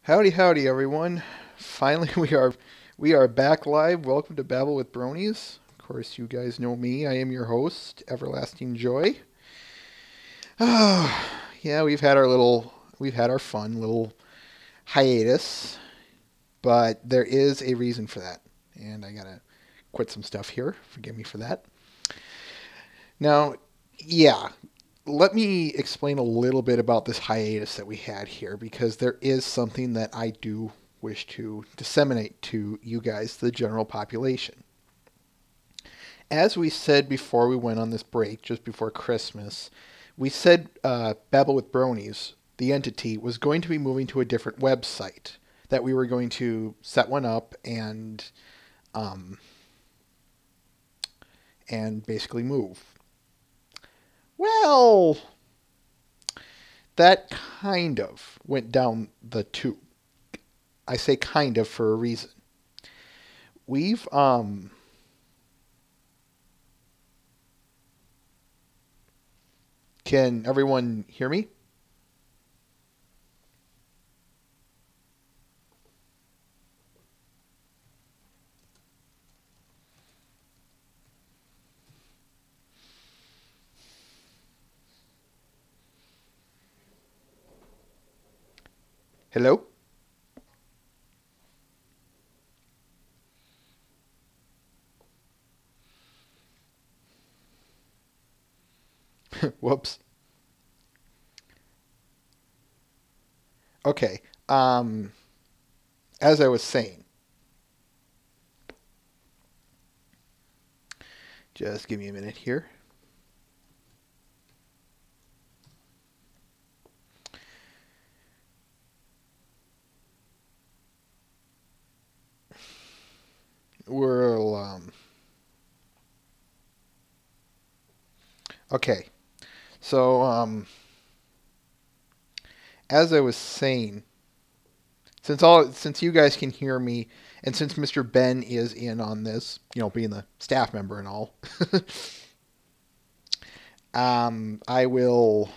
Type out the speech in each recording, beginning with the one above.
Howdy, howdy, everyone! Finally, we are back live. Welcome to Babble with Bronies. Of course, you guys know me. I am your host, Everlasting Joy. Oh, yeah, we've had our fun little hiatus, but there is a reason for that, and I gotta quit some stuff here. Forgive me for that. Now, yeah, let me explain a little bit about this hiatus that we had here because there is something that I do wish to disseminate to you guys, the general population. As we said before we went on this break, just before Christmas, we said Babble with Bronies, the entity, was going to be moving to a different website, that we were going to set one up um, and basically move. Well, that kind of went down the tube. I say kind of for a reason. We've Can everyone hear me? Hello? Whoops. Okay. As I was saying, just give me a minute here. We'll Okay. So as I was saying, since you guys can hear me, and since Mr. Ben is in on this, being the staff member and all, I will.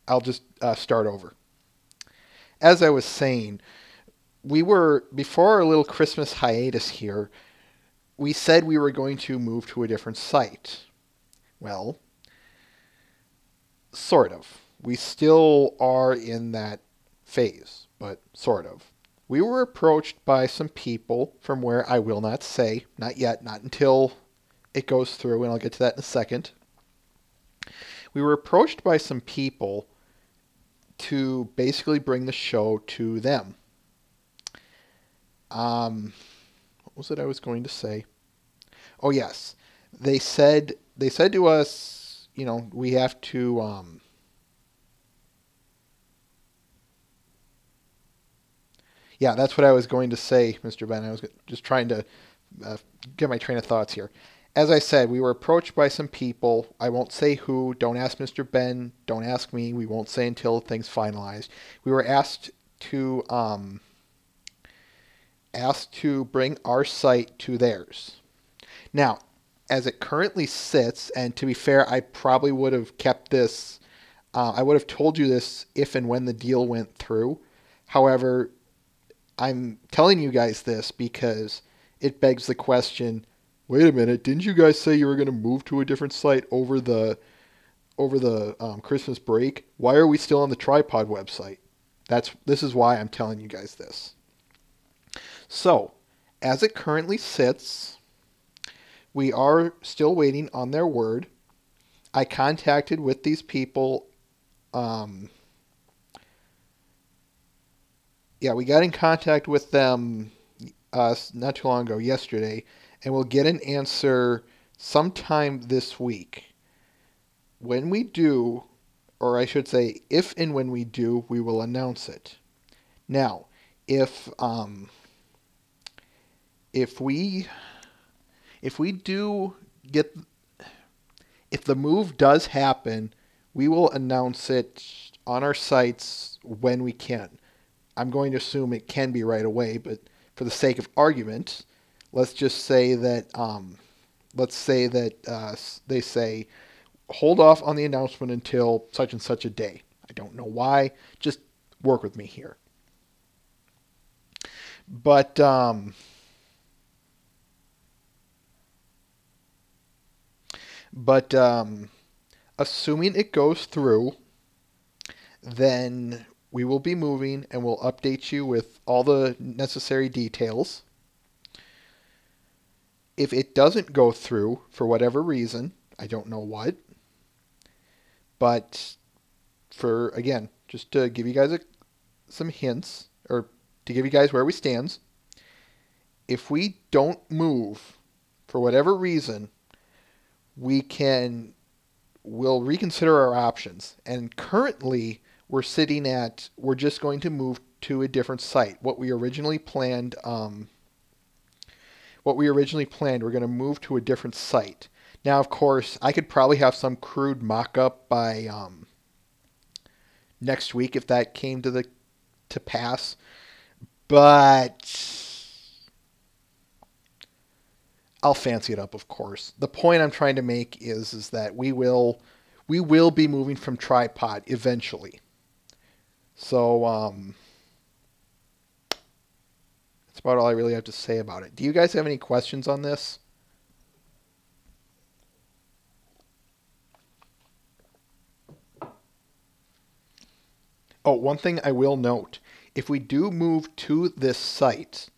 I'll just start over. As I was saying, we were before our little Christmas hiatus here. We said we were going to move to a different site. Well, sort of. We still are in that phase, but sort of. We were approached by some people from where I will not say, not yet, not until it goes through, and I'll get to that in a second. We were approached by some people to basically bring the show to them. What was it I was going to say? Oh yes, they said to us, we have to. Yeah, that's what I was going to say, Mr. Ben. I was just trying to get my train of thoughts here. As I said, we were approached by some people. I won't say who. Don't ask Mr. Ben. Don't ask me. We won't say until things finalized. We were asked to bring our site to theirs. Now, as it currently sits, and to be fair, I probably would have kept this. I would have told you this if and when the deal went through. However, I'm telling you guys this because it begs the question, wait a minute, didn't you guys say you were going to move to a different site over the Christmas break? Why are we still on the Tripod website? This is why I'm telling you guys this. So, as it currently sits, we are still waiting on their word. I contacted with these people. We got in contact with them not too long ago, yesterday, and we'll get an answer sometime this week. When we do, or I should say, if and when we do, we will announce it. Now, if we do get, if the move does happen, we will announce it on our sites when we can. I'm going to assume it can be right away, but for the sake of argument, let's just say that they say hold off on the announcement until such and such a day. don't know why. Just work with me here. But assuming it goes through, then we will be moving and we'll update you with all the necessary details. If it doesn't go through for whatever reason, I don't know what, but again, just to give you guys some hints, or to give you guys where we stand, if we don't move for whatever reason, we'll reconsider our options. And currently, we're just going to move to a different site. What we originally planned, we're going to move to a different site. Now, of course, I could probably have some crude mock-up by next week if that came to pass. But I'll fancy it up, of course. The point I'm trying to make is that we will be moving from tripod eventually. So that's about all I really have to say about it. Do you guys have any questions on this? Oh, one thing I will note. If we do move to this site,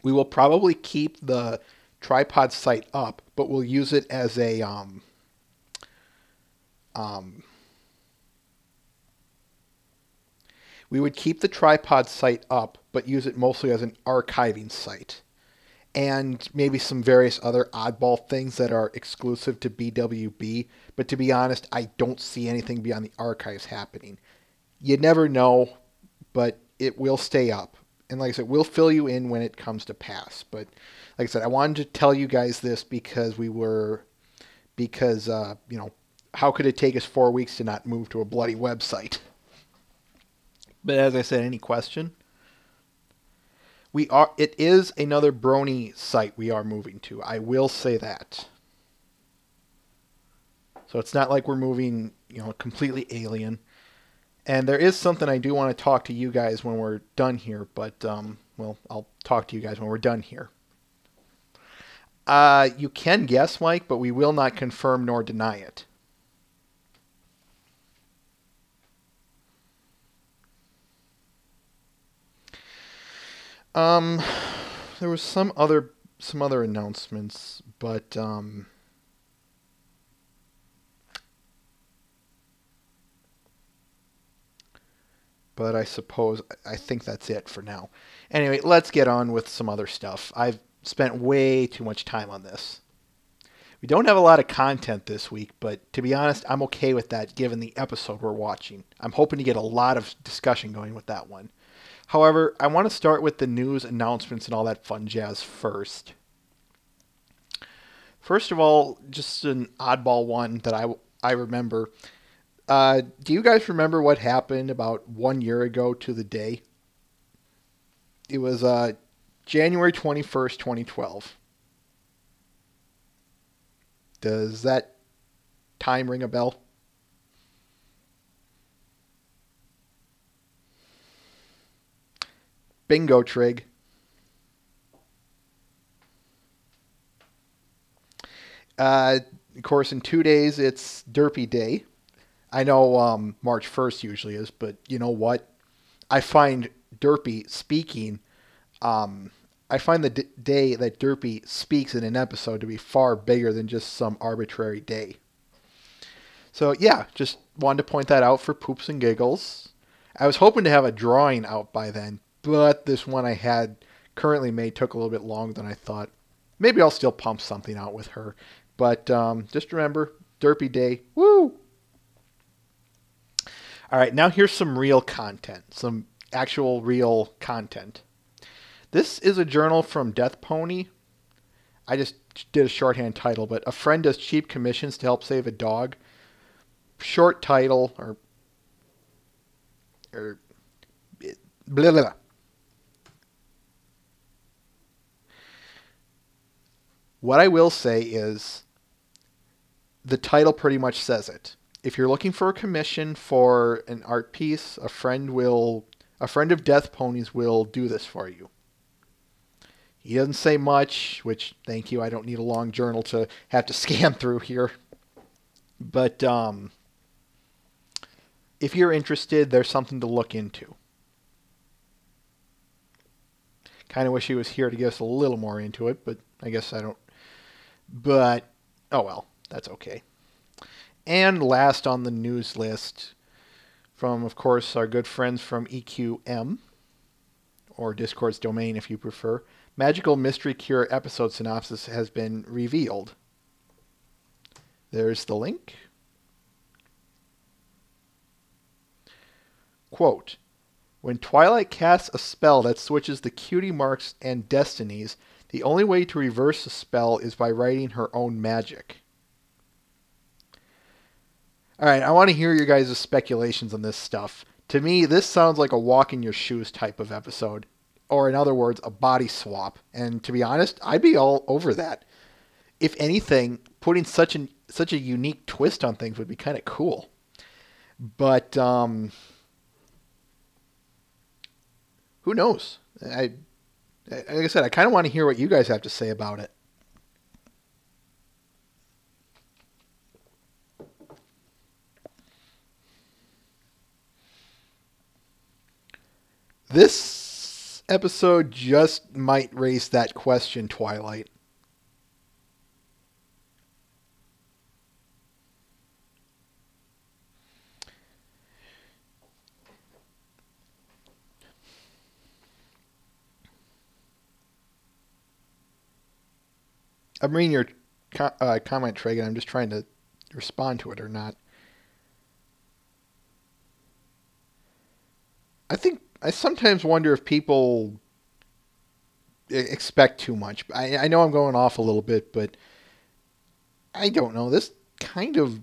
we will probably keep the tripod site up, but we'll use it as a we would keep the tripod site up, but use it mostly as an archiving site. And maybe some various other oddball things that are exclusive to BWB. But to be honest, I don't see anything beyond the archives happening. You never know, but it will stay up. And like I said, we'll fill you in when it comes to pass. But like I said, I wanted to tell you guys this because how could it take us 4 weeks to not move to a bloody website? But as I said, any question? It is another Brony site we are moving to. I will say that. So it's not like we're moving, completely alien. And there is something I do want to talk to you guys when we're done here, but I'll talk to you guys when we're done here. You can guess, Mike, but we will not confirm nor deny it. There was some other announcements, but I think that's it for now. Anyway, let's get on with some other stuff. I've spent way too much time on this. We don't have a lot of content this week, but to be honest, I'm okay with that given the episode we're watching. I'm hoping to get a lot of discussion going with that one. However, I want to start with the news, announcements, and all that fun jazz first. First of all, just an oddball one that I remember. Do you guys remember what happened about 1 year ago to the day? It was January 21st, 2012. Does that time ring a bell? Bingo, Trig. Of course, in 2 days, it's Derpy Day. I know March 1st usually is, but you know what? I find Derpy speaking, I find the day that Derpy speaks in an episode to be far bigger than just some arbitrary day. So yeah, just wanted to point that out for poops and giggles. I was hoping to have a drawing out by then, but this one I had currently made took a little bit longer than I thought. Maybe I'll still pump something out with her. But just remember, Derpy Day. Woo! All right, now here's some real content. Some actual real content. This is a journal from Death Pony. I just did a shorthand title, but a friend does cheap commissions to help save a dog. Short title, or blah, blah, blah. What I will say is the title pretty much says it. if you're looking for a commission for an art piece, a friend of Death Ponies will do this for you. He doesn't say much, which, thank you, I don't need a long journal to have to scan through here. But if you're interested, there's something to look into. Kind of wish he was here to get us a little more into it, but I guess I don't. But, oh well, that's okay. And last on the news list, from, of course, our good friends from EQM, or Discord's domain if you prefer, Magical Mystery Cure episode synopsis has been revealed. There's the link. Quote, when Twilight casts a spell that switches the cutie marks and destinies, the only way to reverse the spell is by writing her own magic. Alright, I want to hear your guys' speculations on this stuff. To me, this sounds like a walk in your shoes type of episode. Or in other words, a body swap. And to be honest, I'd be all over that. If anything, putting such a unique twist on things would be kind of cool. But, who knows? Like I said, I kind of want to hear what you guys have to say about it. This episode just might raise that question, Twilight. I'm reading your comment, Tragan. I'm just trying to respond to it or not. I sometimes wonder if people expect too much. I know I'm going off a little bit, but I don't know. This kind of...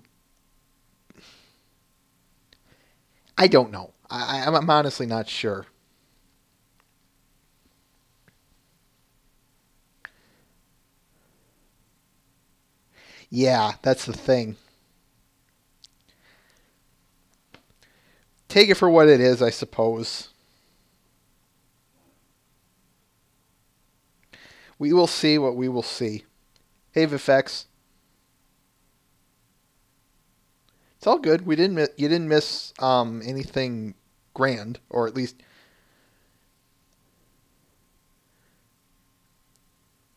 I don't know. I'm honestly not sure. Yeah, that's the thing. Take it for what it is, I suppose. We will see what we will see. Hey, Vifex. It's all good. You didn't miss anything grand, or at least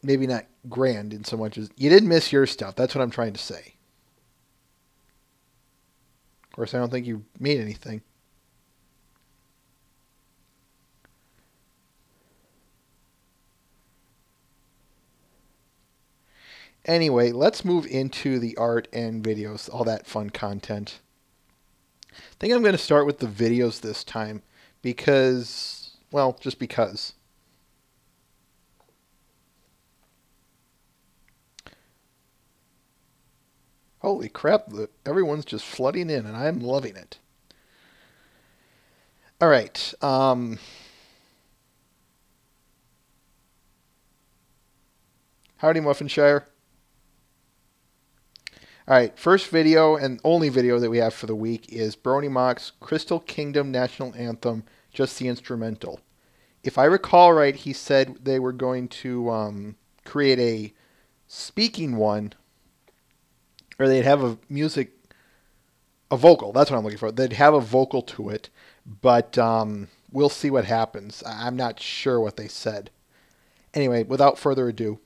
maybe not grand in so much as you didn't miss your stuff. That's what I'm trying to say. Of course, I don't think you made anything. Anyway, let's move into the art and videos, all that fun content. I think I'm going to start with the videos this time because, well, just because. Holy crap, everyone's just flooding in and I'm loving it. All right. Howdy, Muffinshire. Alright, first video and only video that we have for the week is Brony Mock's Crystal Kingdom National Anthem, just the instrumental. If I recall right, he said they were going to create a speaking one, or they'd have a vocal, that's what I'm looking for. They'd have a vocal to it, but we'll see what happens. I'm not sure what they said. Anyway, without further ado.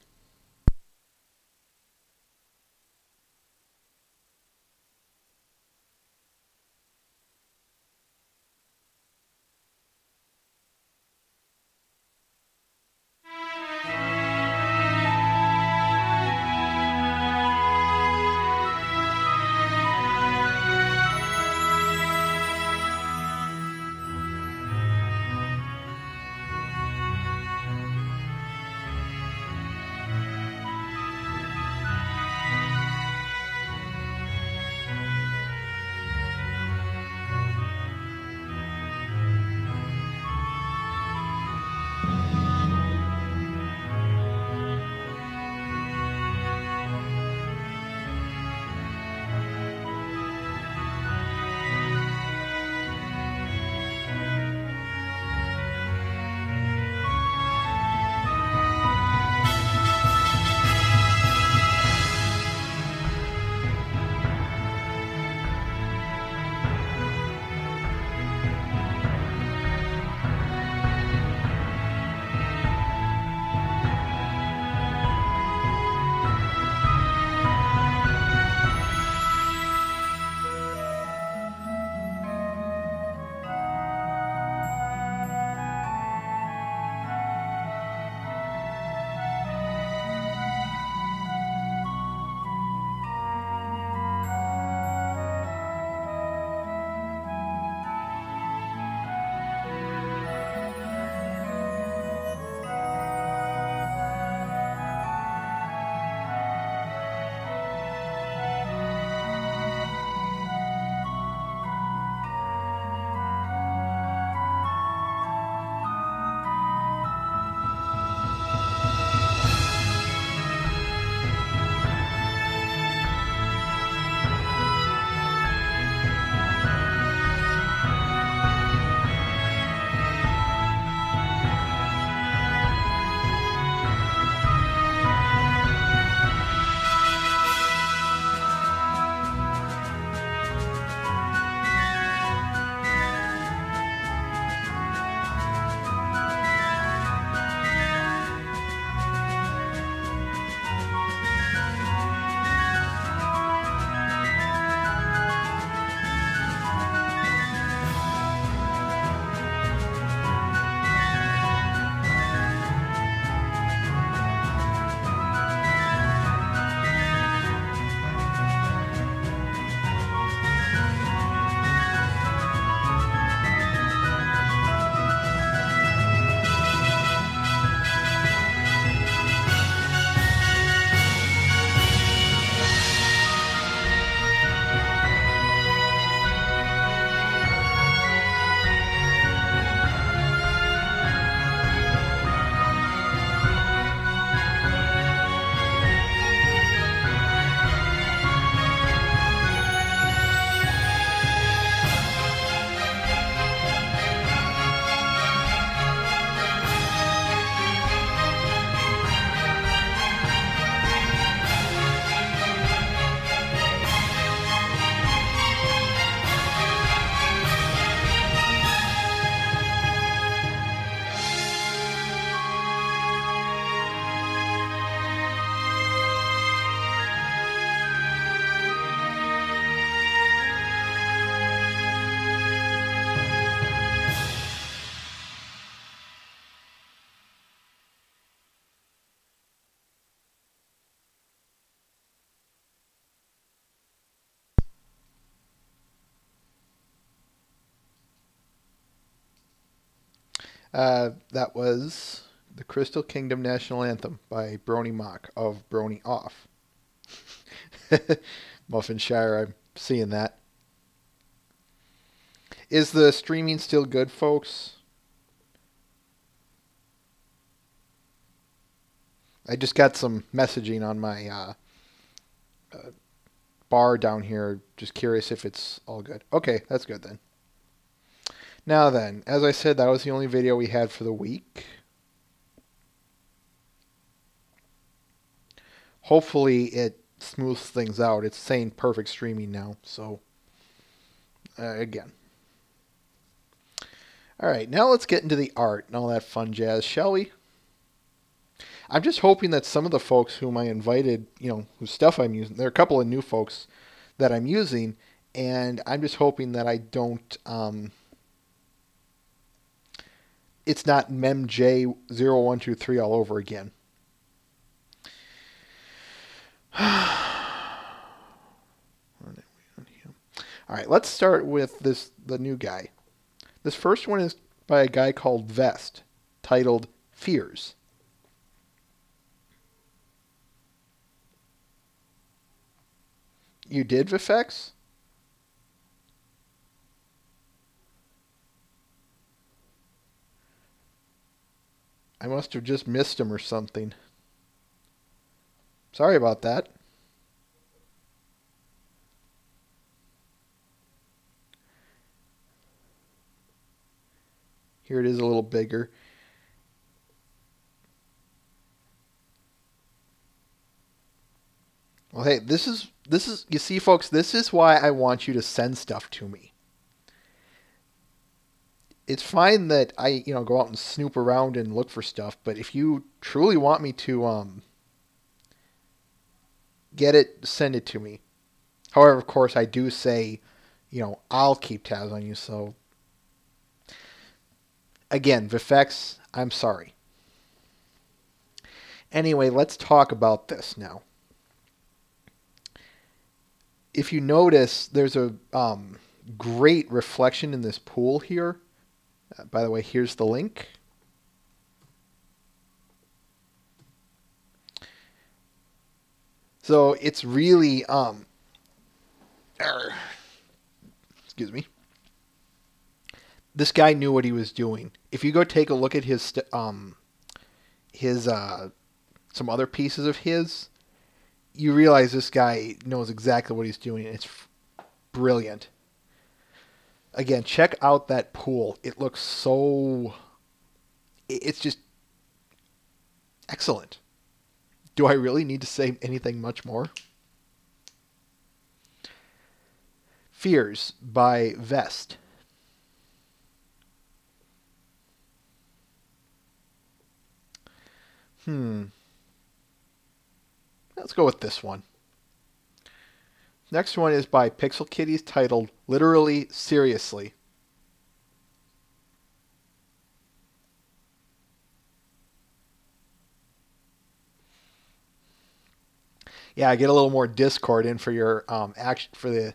That was the Crystal Kingdom National Anthem by Brony Mock of Brony Off. Muffinshire, I'm seeing that. Is the streaming still good, folks? I just got some messaging on my bar down here. Just curious if it's all good. Okay, that's good then. Now then, as I said, that was the only video we had for the week. Hopefully it smooths things out. It's saying perfect streaming now, so again. Alright, now let's get into the art and all that fun jazz, shall we? I'm just hoping that some of the folks whom I invited, whose stuff I'm using, there are a couple of new folks that I'm using, and I'm just hoping that I don't, it's not memj0123 all over again. Alright, let's start with the new guy. This first one is by a guy called Vest, titled Fears. You did, Vifex? I must have just missed him or something. Sorry about that. Here it is a little bigger. Well, hey, this is, you see, folks, this is why I want you to send stuff to me. It's fine that I, go out and snoop around and look for stuff, but if you truly want me to, get it, send it to me. However, of course, I do say, I'll keep tabs on you, so. Again, Vifex, I'm sorry. Anyway, let's talk about this now. If you notice, there's a great reflection in this pool here. By the way, here's the link. So it's really, excuse me. This guy knew what he was doing. If you go take a look at his some other pieces of his, you realize this guy knows exactly what he's doing. It's brilliant. Again, check out that pool. It looks so... It's just excellent. Do I really need to say anything much more? Fears by Vest. Let's go with this one. Next one is by Pixel Kitties, titled Literally Seriously. Yeah, I get a little more Discord in for your action for the.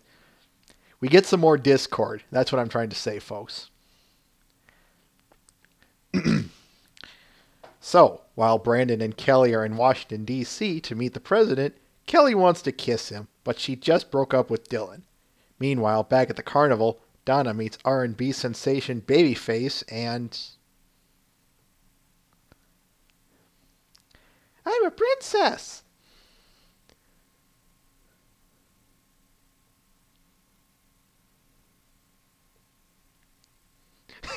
We get some more Discord. That's what I'm trying to say, folks. So, while Brandon and Kelly are in Washington, D.C. to meet the president, Kelly wants to kiss him, but she just broke up with Dylan. Meanwhile, back at the carnival, Donna meets R&B sensation Babyface and... I'm a princess!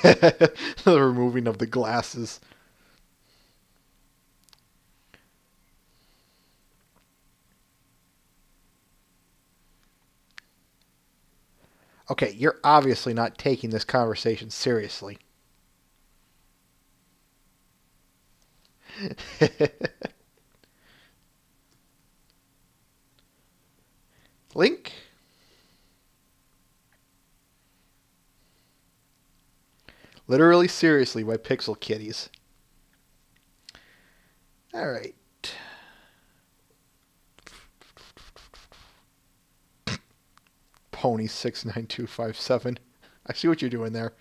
The removing of the glasses. Okay, you're obviously not taking this conversation seriously. Link? Literally Seriously by Pixel Kitties. Alright. Pony 69257. I see what you're doing there.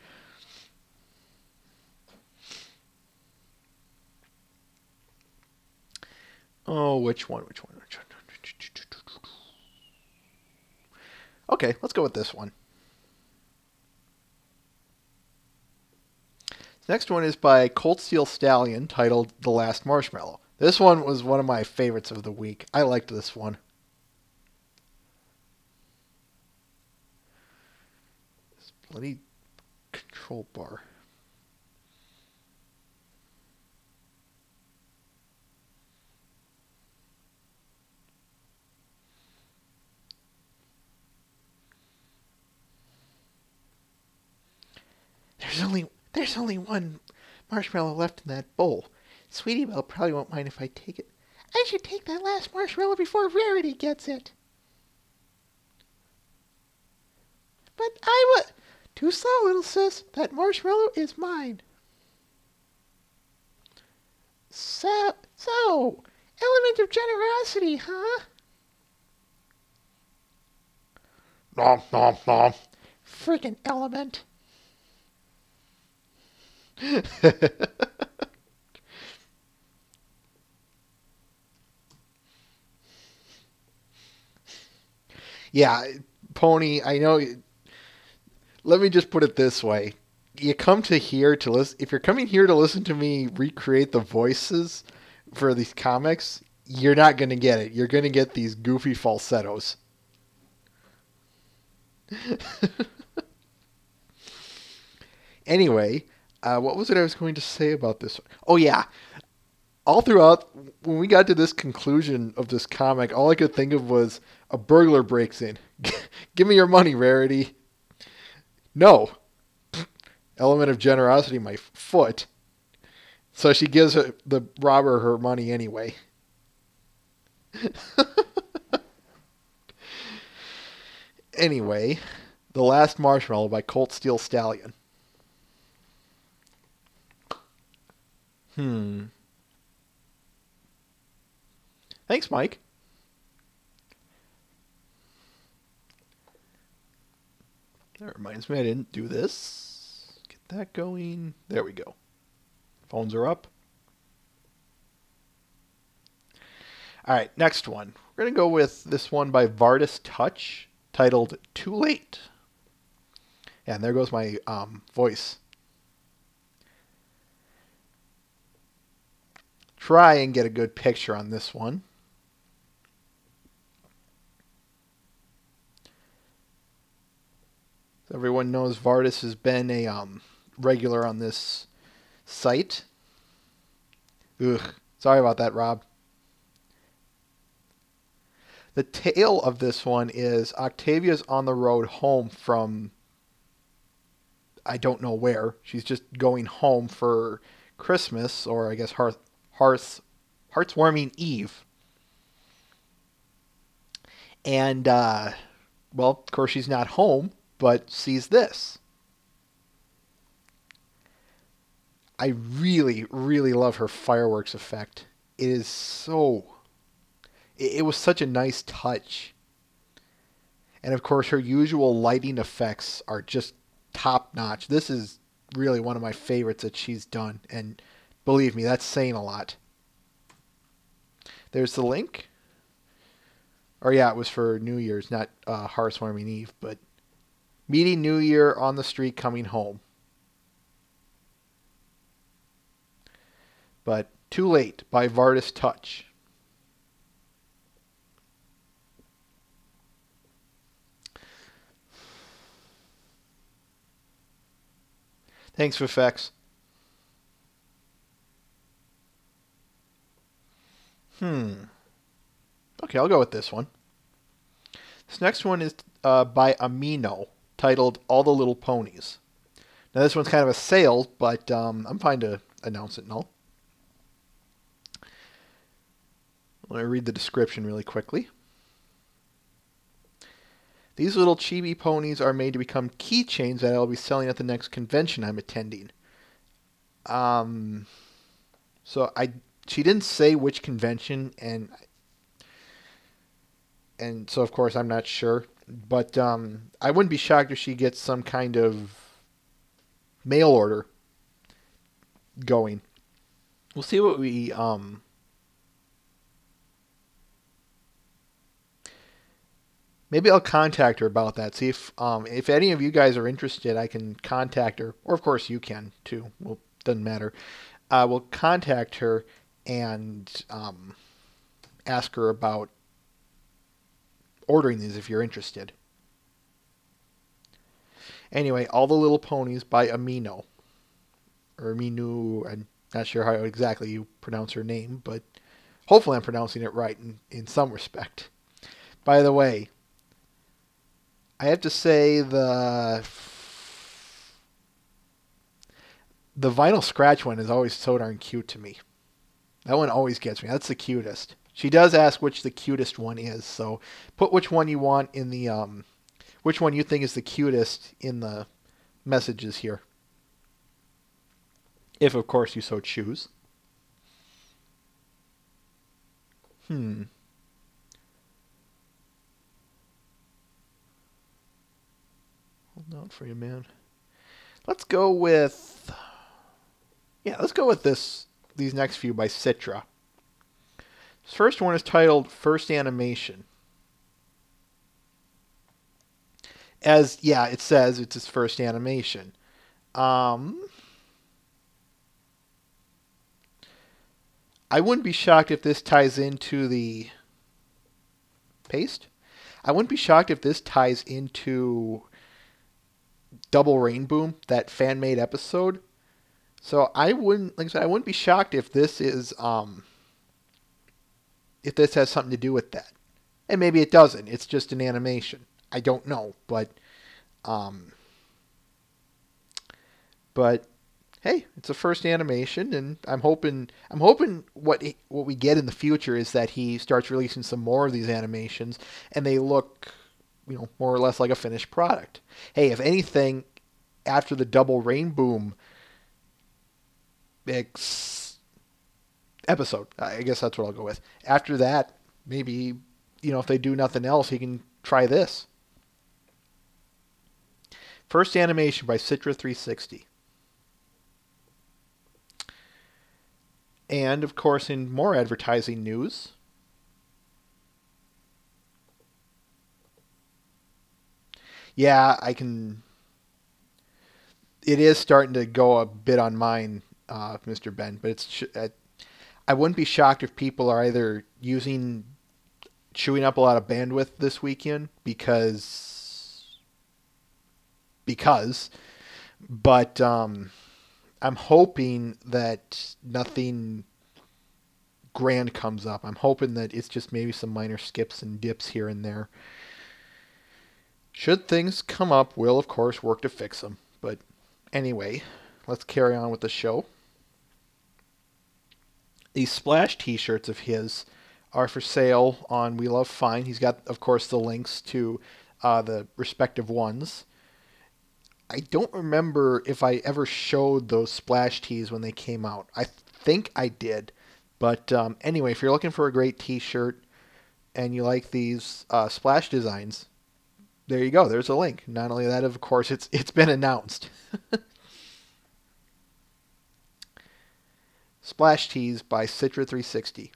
Oh, which one? Which one? Which one? Okay, let's go with this one. The next one is by Cold Steel Stallion, titled The Last Marshmallow. This one was one of my favorites of the week. I liked this one. This bloody control bar. There's only one marshmallow left in that bowl. Sweetie Belle probably won't mind if I take it. I should take that last marshmallow before Rarity gets it. But I would. Too slow, little sis. That marshmallow is mine. So, element of generosity, huh? Nom, nom, nom. Freaking element. Yeah, Pony, I know. Let me just put it this way. You come to here to listen. If you're coming here to listen to me recreate the voices for these comics, you're not going to get it. You're going to get these goofy falsettos. Anyway, what was it I was going to say about this one? Oh, yeah. All throughout, when we got to this conclusion of this comic, all I could think of was a burglar breaks in. Give me your money, Rarity. No. Element of generosity, my foot. So she gives the robber her money anyway. Anyway, The Last Marshmallow by Colt Steel Stallion. Thanks, Mike. That reminds me I didn't do this. Get that going. There we go. Phones are up. All right, next one. We're going to go with this one by Vardis Touch, titled Too Late. Yeah, and there goes my voice. Try and get a good picture on this one. Everyone knows Vardis has been a regular on this site. Ugh, sorry about that, Rob. The tale of this one is Octavia's on the road home from I don't know where. She's just going home for Christmas, or I guess Heartswarming Eve. And, well, of course she's not home, but sees this. I really, really love her fireworks effect. It is so... It was such a nice touch. And of course her usual lighting effects are just top notch. This is really one of my favorites that she's done. And believe me, that's saying a lot. There's the link. Or yeah, it was for New Year's, not Heartswarming Eve, but meeting New Year on the street coming home. But Too Late by Vardis Touch. Thanks, Vifex. Okay, I'll go with this one. This next one is by Amino, titled All the Little Ponies. Now this one's kind of a sale, but I'm fine to announce it and all. Let me read the description really quickly. These little chibi ponies are made to become keychains that I'll be selling at the next convention I'm attending. She didn't say which convention, and so of course I'm not sure. But I wouldn't be shocked if she gets some kind of mail order going. We'll see what we Maybe I'll contact her about that. See if any of you guys are interested, I can contact her, or of course you can too. Well, doesn't matter. We'll contact her and ask her about ordering these if you're interested. Anyway, All the Little Ponies by Amino. Or Aminu, I'm not sure how exactly you pronounce her name, but hopefully I'm pronouncing it right in some respect. By the way, I have to say the vinyl scratch one is always so darn cute to me. That one always gets me. That's the cutest. She does ask which the cutest one is, so put which one you want in the which one you think is the cutest in the messages here. If of course you so choose. Hold on for you, man. Let's go with these next few by Citra. This first one is titled First Animation. It says it's his first animation. I wouldn't be shocked if this ties into the paste. I wouldn't be shocked if this ties into Double Rainbow, that fan-made episode. So I wouldn't, like I said, I wouldn't be shocked if this is if this has something to do with that. And maybe it doesn't. It's just an animation. I don't know, but hey, it's a first animation, and I'm hoping what we get in the future is that he starts releasing some more of these animations, and they look, more or less like a finished product. Hey, if anything, after the Double Rainbow episode, I guess that's what I'll go with. After that, maybe, if they do nothing else, he can try this. First animation by Citra 360. And, of course, in more advertising news, it is starting to go a bit on mine, Mr. Ben, but I wouldn't be shocked if people are either chewing up a lot of bandwidth this weekend but I'm hoping that nothing grand comes up. I'm hoping that it's just maybe some minor skips and dips here and there. Should things come up, we'll of course work to fix them. But anyway, let's carry on with the show. These splash t-shirts of his are for sale on We Love Fine. He's got, of course, the links to the respective ones. I don't remember if I ever showed those splash tees when they came out. I think I did. But anyway, if you're looking for a great t-shirt and you like these splash designs, there you go. There's a link. Not only that, of course, it's been announced. Splash tees by Citra 360.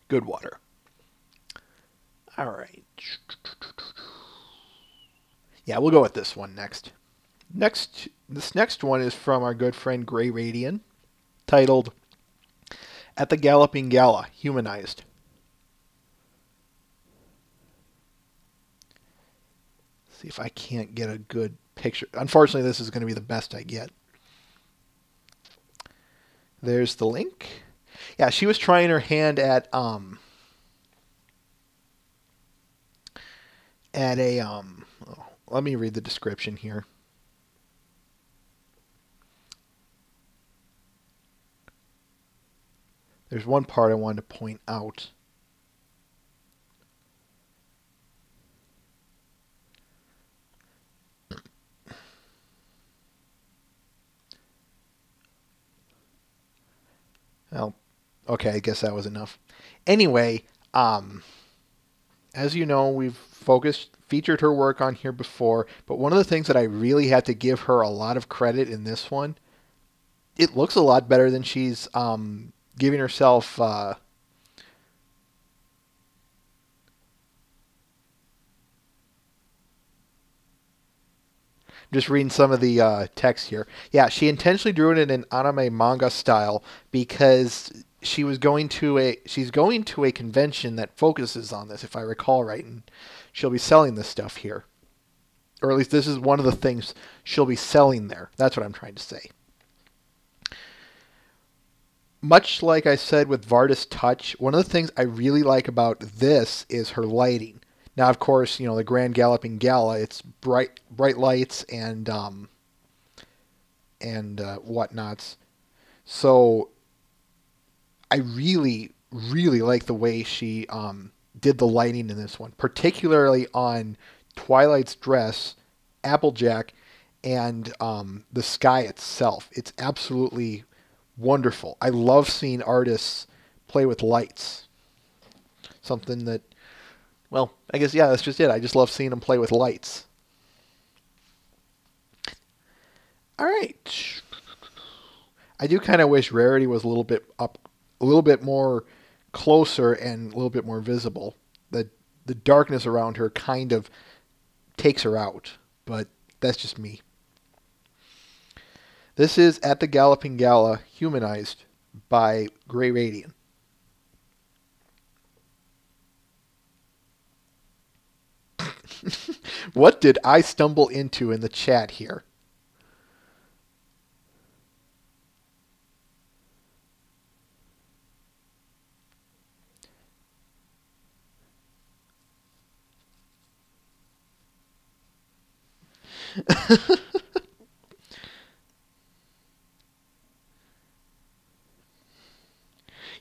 Good water. All right. Yeah, we'll go with this one next. This next one is from our good friend Gray Radian, titled At the Galloping Gala, Humanized. See if I can't get a good picture. Unfortunately, this is going to be the best I get. There's the link. Yeah, she was trying her hand at let me read the description here. There's one part I wanted to point out. Well, okay, I guess that was enough. Anyway, as you know, we've featured her work on here before, but one of the things that I really had to give her a lot of credit in this one it looks a lot better than she's giving herself. Just reading some of the text here. Yeah, she intentionally drew it in an anime manga style because she's going to a convention that focuses on this, if I recall right, and she'll be selling this stuff here. Or at least this is one of the things she'll be selling there. That's what I'm trying to say. Much like I said with Vardis Touch, one of the things I really like about this is her lighting. Now, of course, the Grand Galloping Gala, it's bright lights and whatnots. So I really, really like the way she did the lighting in this one, particularly on Twilight's dress, Applejack, and the sky itself. It's absolutely wonderful. I love seeing artists play with lights. Something that, well, I guess, yeah, that's just it. I just love seeing them play with lights. All right. I do kind of wish Rarity was a little bit more closer and a little bit more visible. The darkness around her kind of takes her out, but that's just me. This is At the Galloping Gala, humanized by Gray Radian. What did I stumble into in the chat here?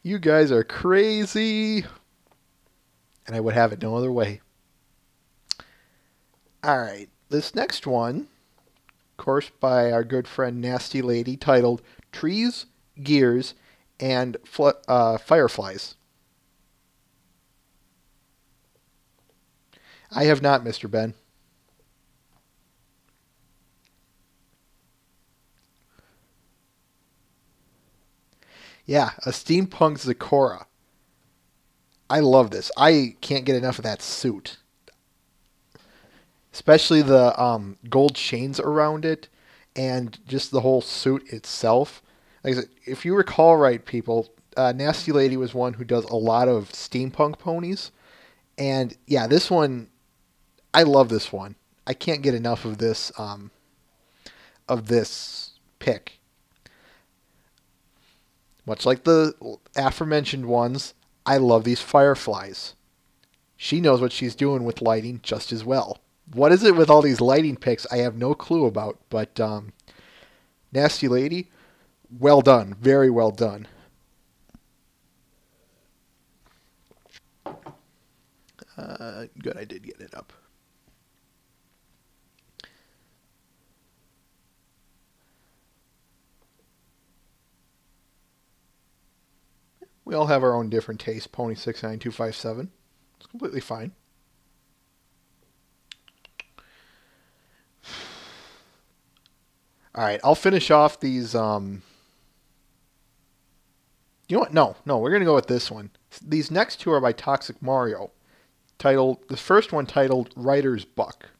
You guys are crazy. And I would have it no other way. Alright, this next one, of course, by our good friend Nasty Lady, titled Trees, Gears, and Fireflies. I have not, Mr. Ben. Yeah, a steampunk Zecora. I love this. I can't get enough of that suit. Especially the gold chains around it and just the whole suit itself. Like I said, if you recall right, people, Nasty Lady was one who does a lot of steampunk ponies. And yeah, this one, I love this one. I can't get enough of this pick. Much like the aforementioned ones, I love these fireflies. She knows what she's doing with lighting just as well. What is it with all these lighting picks? I have no clue about, but Nasty Lady, well done. Very well done. Good, I did get it up. We all have our own different tastes. Pony 69257. It's completely fine. All right, I'll finish off these. You know what? No, we're gonna go with this one. These next two are by Toxic Mario. The first one titled Writer's Buck.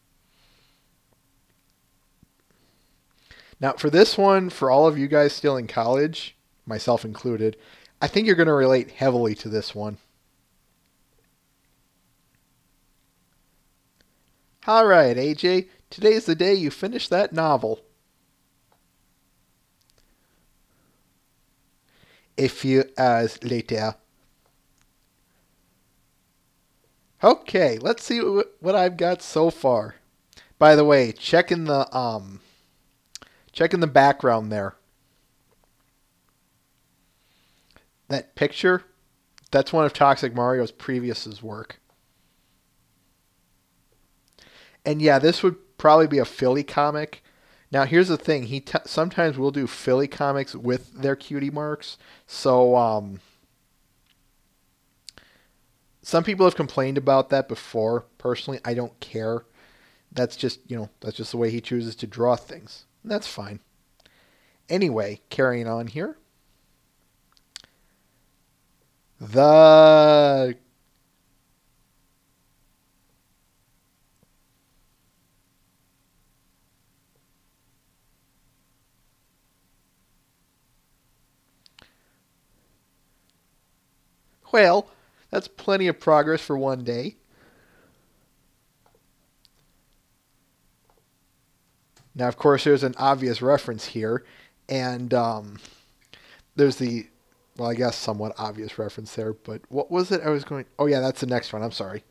Now, for this one, for all of you guys still in college, myself included, I think you're going to relate heavily to this one. All right, AJ, today's the day you finish that novel. A few hours later. Okay, let's see what I've got so far. By the way, check in the background there. That picture, that's one of Toxic Mario's previous work. And yeah, this would probably be a Philly comic. Now, here's the thing. He sometimes will do Philly comics with their cutie marks. So, some people have complained about that before. Personally, I don't care. That's just the way he chooses to draw things. And that's fine. Anyway, carrying on here. The Well, that's plenty of progress for one day. Now, of course, there's an obvious reference here, and there's the, well, I guess somewhat obvious reference there, but what was it I was going... Oh, yeah, that's the next one. I'm sorry.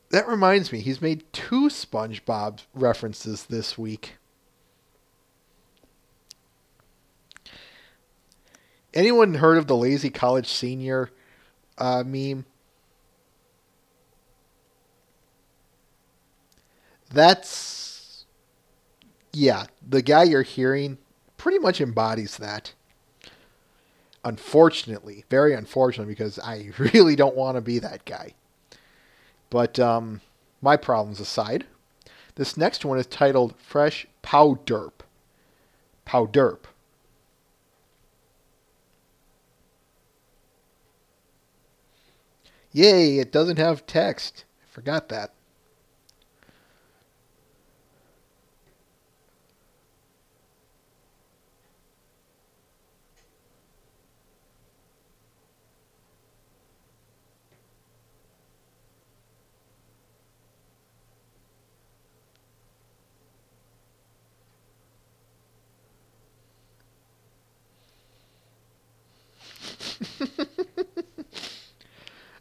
That reminds me, he's made 2 SpongeBob references this week. Anyone heard of the lazy college senior meme? That's... Yeah, the guy you're hearing pretty much embodies that. Unfortunately. Very unfortunately, because I really don't want to be that guy. But my problems aside, this next one is titled Fresh Powderp. Powderp. Yay, it doesn't have text. I forgot that.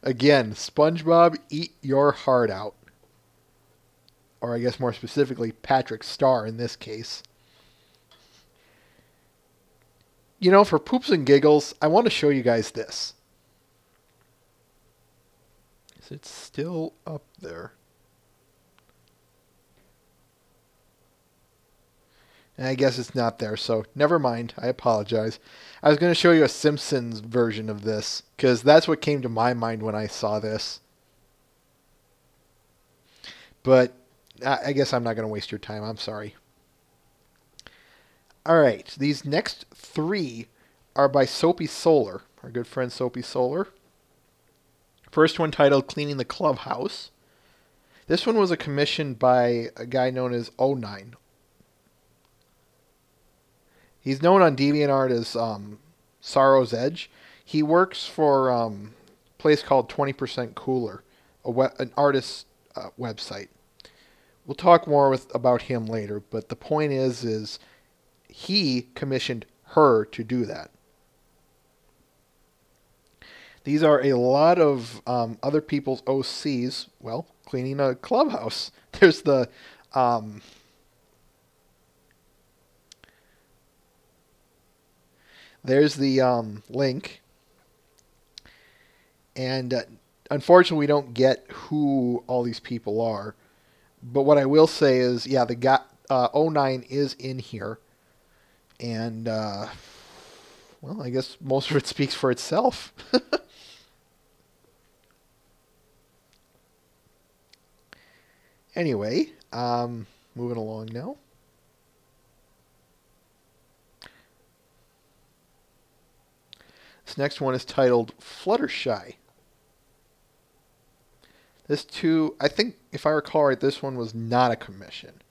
Again, SpongeBob, eat your heart out. Or I guess more specifically, Patrick Star in this case. You know, for poops and giggles, I want to show you guys this. Is it still up there? And I guess it's not there, so never mind. I apologize. I was going to show you a Simpsons version of this, because that's what came to my mind when I saw this. But I guess I'm not going to waste your time. I'm sorry. Alright, these next 3 are by Soapy Solar, our good friend Soapy Solar. First one titled Cleaning the Clubhouse. This one was a commission by a guy known as O9. He's known on DeviantArt as Sorrow's Edge. He works for a place called 20% Cooler, an artist website. We'll talk more about him later, but the point is he commissioned her to do that. These are a lot of other people's OCs, well, cleaning a clubhouse. There's the... There's the link. And unfortunately, we don't get who all these people are. But what I will say is, yeah, the guy, O9 is in here. And, well, I guess most of it speaks for itself. Anyway, moving along now. This next one is titled Fluttershy. This too, I think, if I recall right, this one was not a commission.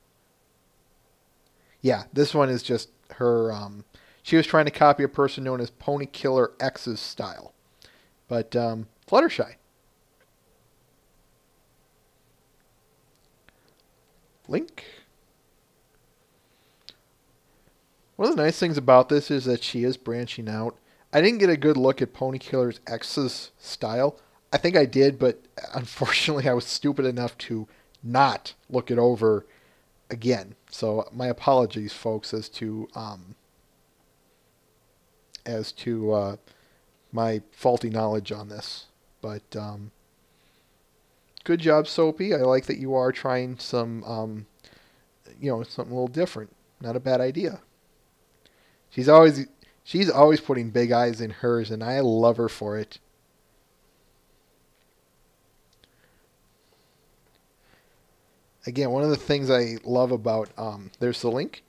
Yeah, this one is just her, she was trying to copy a person known as Pony Killer X's style. But, Fluttershy. Link. One of the nice things about this is that she is branching out. I didn't get a good look at Pony Killer X's style. I think I did, but unfortunately I was stupid enough to not look it over again. So my apologies, folks, as to my faulty knowledge on this. But good job, Soapy. I like that you are trying some, something a little different. Not a bad idea. She's always putting big eyes in hers, and I love her for it. Again, one of the things I love about, there's the link.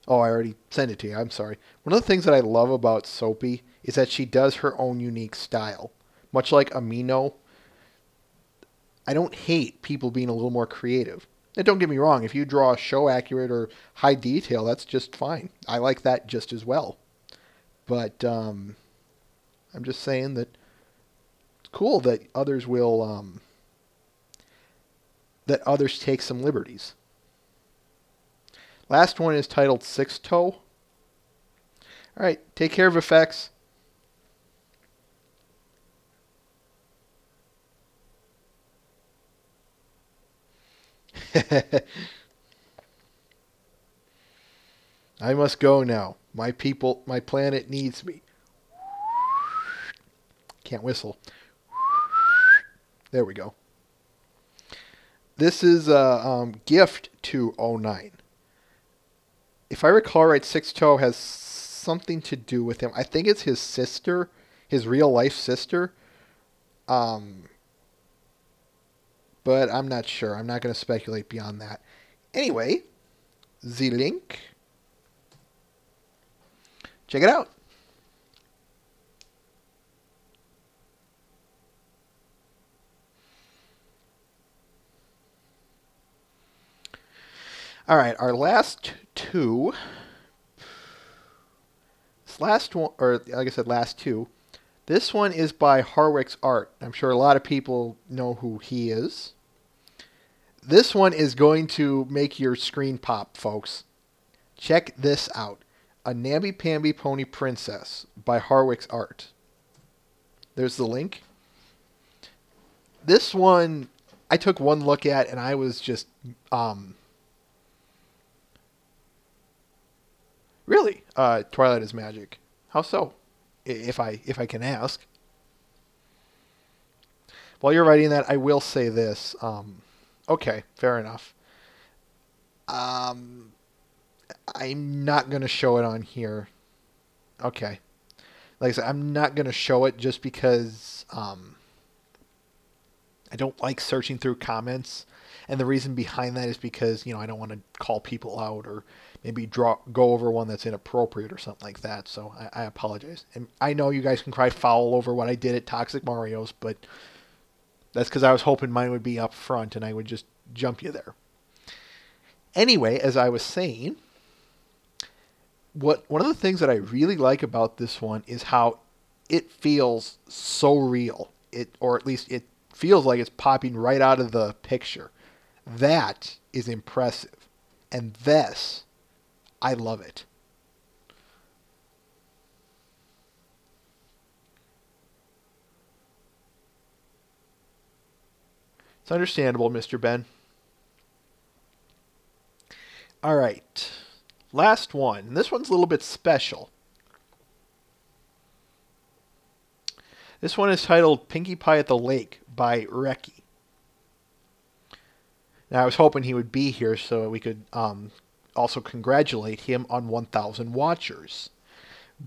Oh, I already sent it to you. I'm sorry. One of the things that I love about Soapy is that she does her own unique style. Much like Amino, I don't hate people being a little more creative. And don't get me wrong, if you draw show accurate or high detail, that's just fine. I like that just as well. But I'm just saying that it's cool that others will, that others take some liberties. Last one is titled Six Toe. All right, take care of effects. I must go now. My people, my planet needs me. Can't whistle. There we go. This is a gift to 09. If I recall right, Six Toe has something to do with him. I think it's his sister, his real life sister. But I'm not sure. I'm not going to speculate beyond that. Anyway, the link. Check it out. All right, our last two. This last one, or like I said, last two. This one is by Harwick's Art. I'm sure a lot of people know who he is. This one is going to make your screen pop, folks. Check this out. A Namby-Pamby Pony Princess by Harwick's Art. There's the link. This one, I took one look at and I was just, really? Twilight is magic. How so? If I can ask. While you're writing that, I will say this. Okay, fair enough. I'm not going to show it on here. Okay. Like I said, I'm not going to show it just because I don't like searching through comments. And the reason behind that is because, I don't want to call people out or maybe go over one that's inappropriate or something like that. So I apologize. And I know you guys can cry foul over what I did at Toxic Mario's, but that's because I was hoping mine would be up front and I would just jump you there. Anyway, as I was saying, one of the things that I really like about this one is how it feels so real. Or at least it feels like it's popping right out of the picture. That is impressive. And this, I love it. It's understandable, Mr. Ben. All right. Last one. This one's a little bit special. This one is titled Pinkie Pie at the Lake by Reki. Now, I was hoping he would be here so we could also congratulate him on 1,000 watchers.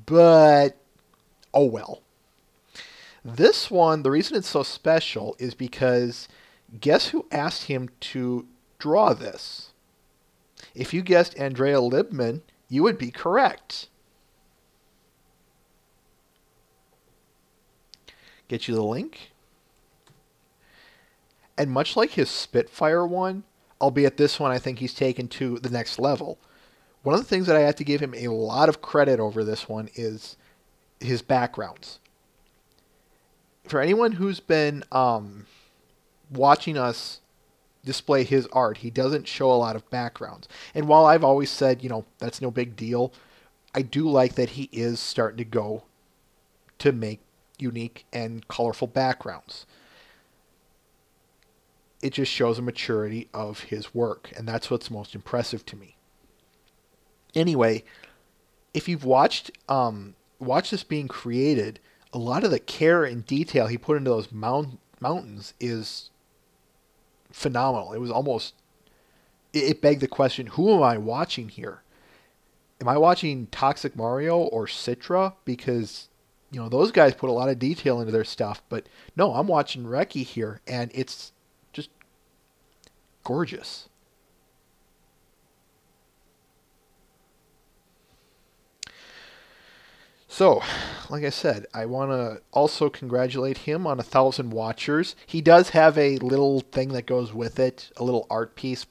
But, oh well. This one, the reason it's so special is because guess who asked him to draw this? If you guessed Andrea Libman, you would be correct. Get you the link. And much like his Spitfire one, albeit this one I think he's taken to the next level, one of the things that I have to give him a lot of credit over this one is his backgrounds. For anyone who's been watching us display his art, he doesn't show a lot of backgrounds. And while I've always said, that's no big deal, I do like that he is starting to go to make unique and colorful backgrounds. It just shows a maturity of his work, and that's what's most impressive to me. Anyway, if you've watched this being created, a lot of the care and detail he put into those mountains is phenomenal. It was almost, it begged the question, who am I watching here? Am I watching Toxic Mario or Citra? Because, those guys put a lot of detail into their stuff. But no, I'm watching Reki here, and it's just, gorgeous. So, like I said, I want to also congratulate him on 1,000 watchers. He does have a little thing that goes with it, a little art piece,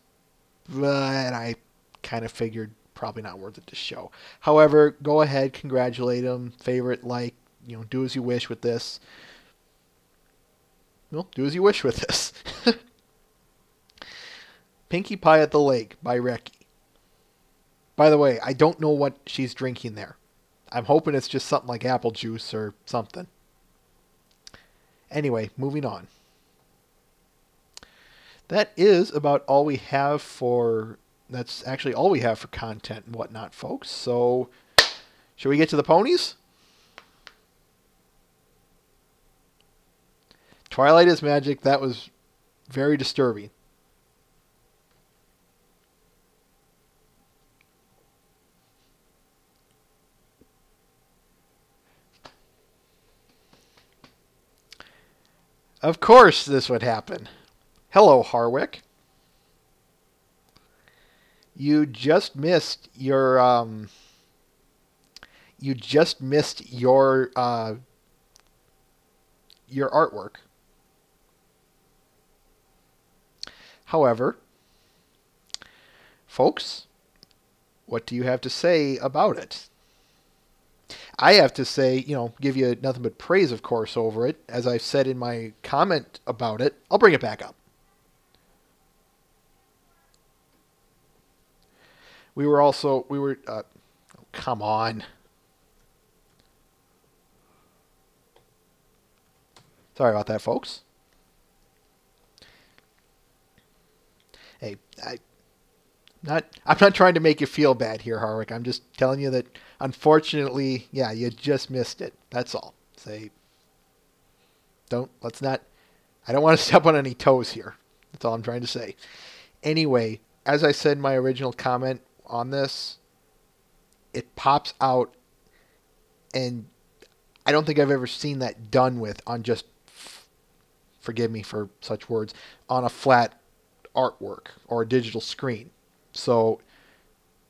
but I kind of figured probably not worth it to show. However, go ahead, congratulate him, favorite, like, do as you wish with this. Well, do as you wish with this. Pinkie Pie at the Lake by Reki. By the way, I don't know what she's drinking there. I'm hoping it's just something like apple juice or something. Anyway, moving on. That is about all we have for... That's actually all we have for content and whatnot, folks. So, should we get to the ponies? Twilight is magic. That was very disturbing. Of course this would happen. Hello, Harwick. You just missed your your artwork. However, folks, what do you have to say about it? I have to say, give you nothing but praise, of course, over it. As I've said in my comment about it, I'll bring it back up. Come on. Sorry about that, folks. Hey, I'm not trying to make you feel bad here, Harwick. I'm just telling you that, unfortunately, yeah, you just missed it. That's all. I don't want to step on any toes here. That's all I'm trying to say. Anyway, as I said in my original comment on this, it pops out, and I don't think I've ever seen that done with on just, forgive me for such words, on a flat artwork or a digital screen. So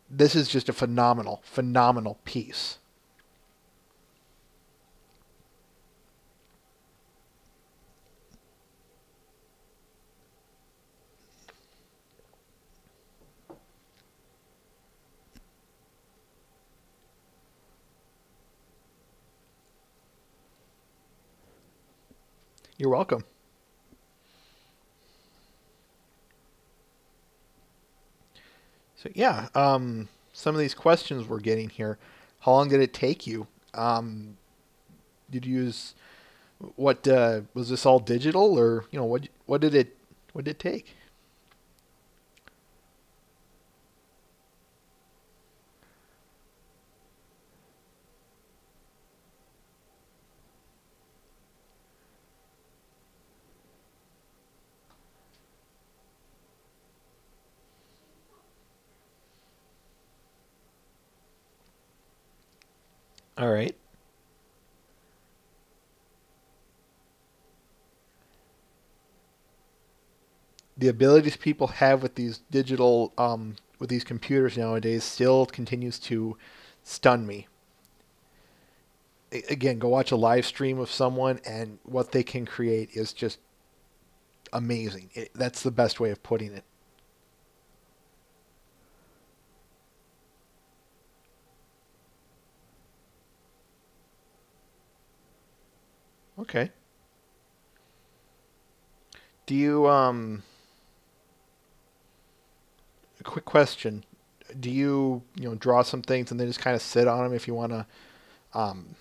this is just a phenomenal, phenomenal piece. You're welcome. So yeah, some of these questions we're getting here. How long did it take you? Did you use what? Was this all digital, or what did it take? All right. The abilities people have with these digital, with these computers nowadays still continues to stun me. Again, go watch a live stream of someone, and what they can create is just amazing. That's the best way of putting it. Okay. Do you, a quick question. Do you, draw some things and then just kind of sit on them if you want to um,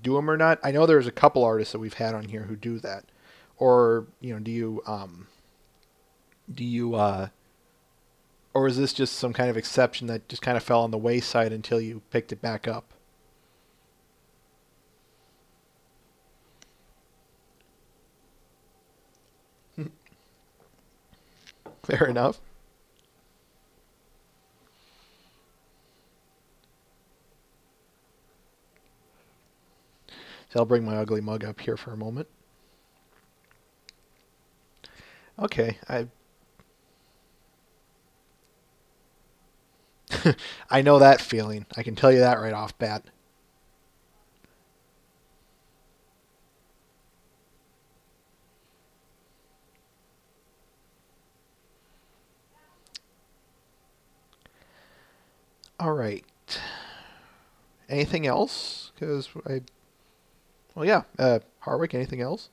do them or not? I know there's a couple artists that we've had on here who do that. Or, do you, or is this just some kind of exception that just kind of fell on the wayside until you picked it back up? Fair enough. So I'll bring my ugly mug up here for a moment. Okay, I know that feeling. I can tell you that right off bat. All right. Anything else? Because well, yeah. Harwick, anything else?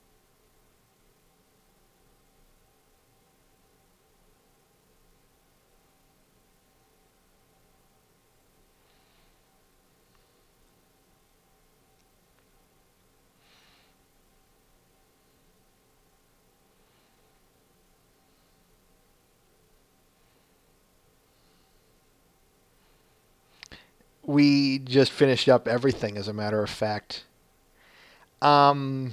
We just finished up everything, as a matter of fact. I'll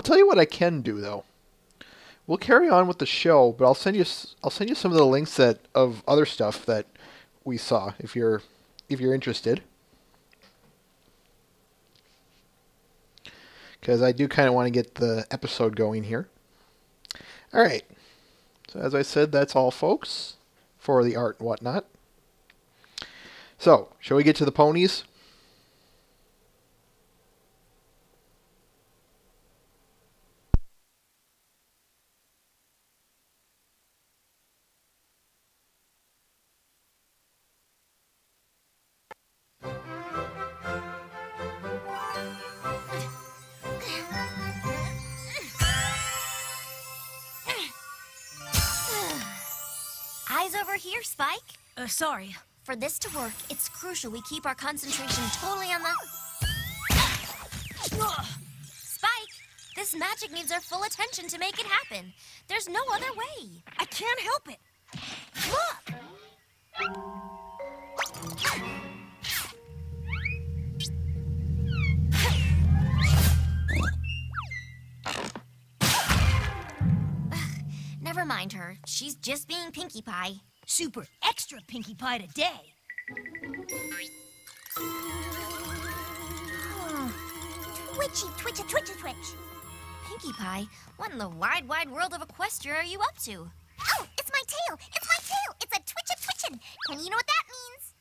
tell you what I can do, though. We'll carry on with the show, but I'll send you some of the links of other stuff that we saw if you're interested. Because I do kind of want to get the episode going here. All right. So as I said, that's all, folks, for the art and whatnot. So, shall we get to the ponies? Eyes over here, Spike. Sorry. For this to work, it's crucial we keep our concentration totally on the... Spike, this magic needs our full attention to make it happen. There's no other way. I can't help it. Look! Never mind her. She's just being Pinkie Pie. Super extra Pinkie Pie today. Twitchy, twitch, twitch, twitch. Pinkie Pie, what in the wide, wide world of Equestria are you up to? Oh, it's my tail! It's my tail! It's a twitchin'! And you know what that means?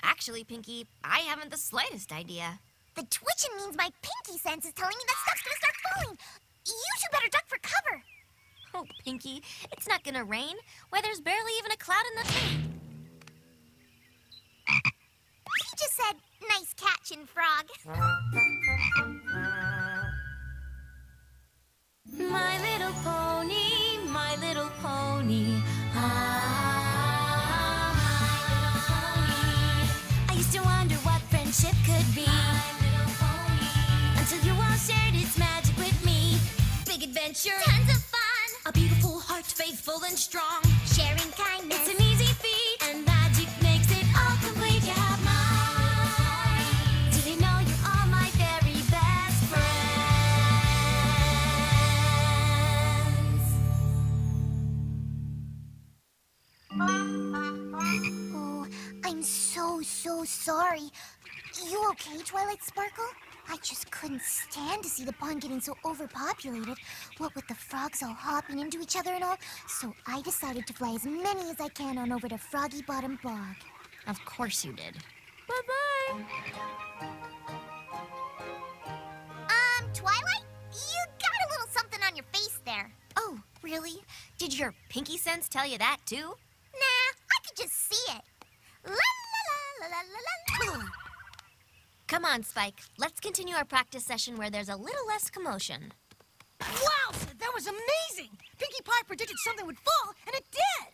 Actually, Pinkie, I haven't the slightest idea. The twitchin' means my pinky sense is telling me that stuff's gonna start falling. You two better duck for cover. Oh, Pinkie, it's not gonna rain. Why, there's barely even a cloud in the tree. He just said, nice catchin', frog. My little pony, my little pony. I used to wonder what friendship could be. Until you all shared its magic with me. Big adventure, Tons of fun. a beautiful heart, faithful and strong. Sharing kindness. It's an easy feat, and magic makes it all complete. You have mine. Do they know you are my very best friends? Oh, I'm so sorry. You okay, Twilight Sparkle? I just couldn't stand to see the pond getting so overpopulated, what with the frogs all hopping into each other and all, so I decided to fly as many as I can on over to Froggy Bottom Bog. Of course you did. Bye-bye. Twilight? You got a little something on your face there. Oh, really? Did your pinky sense tell you that, too? Nah, I could just see it. La la la la la la la. Come on, Spike. Let's continue our practice session where there's a little less commotion. Wow, that was amazing! Pinkie Pie predicted something would fall, and it did!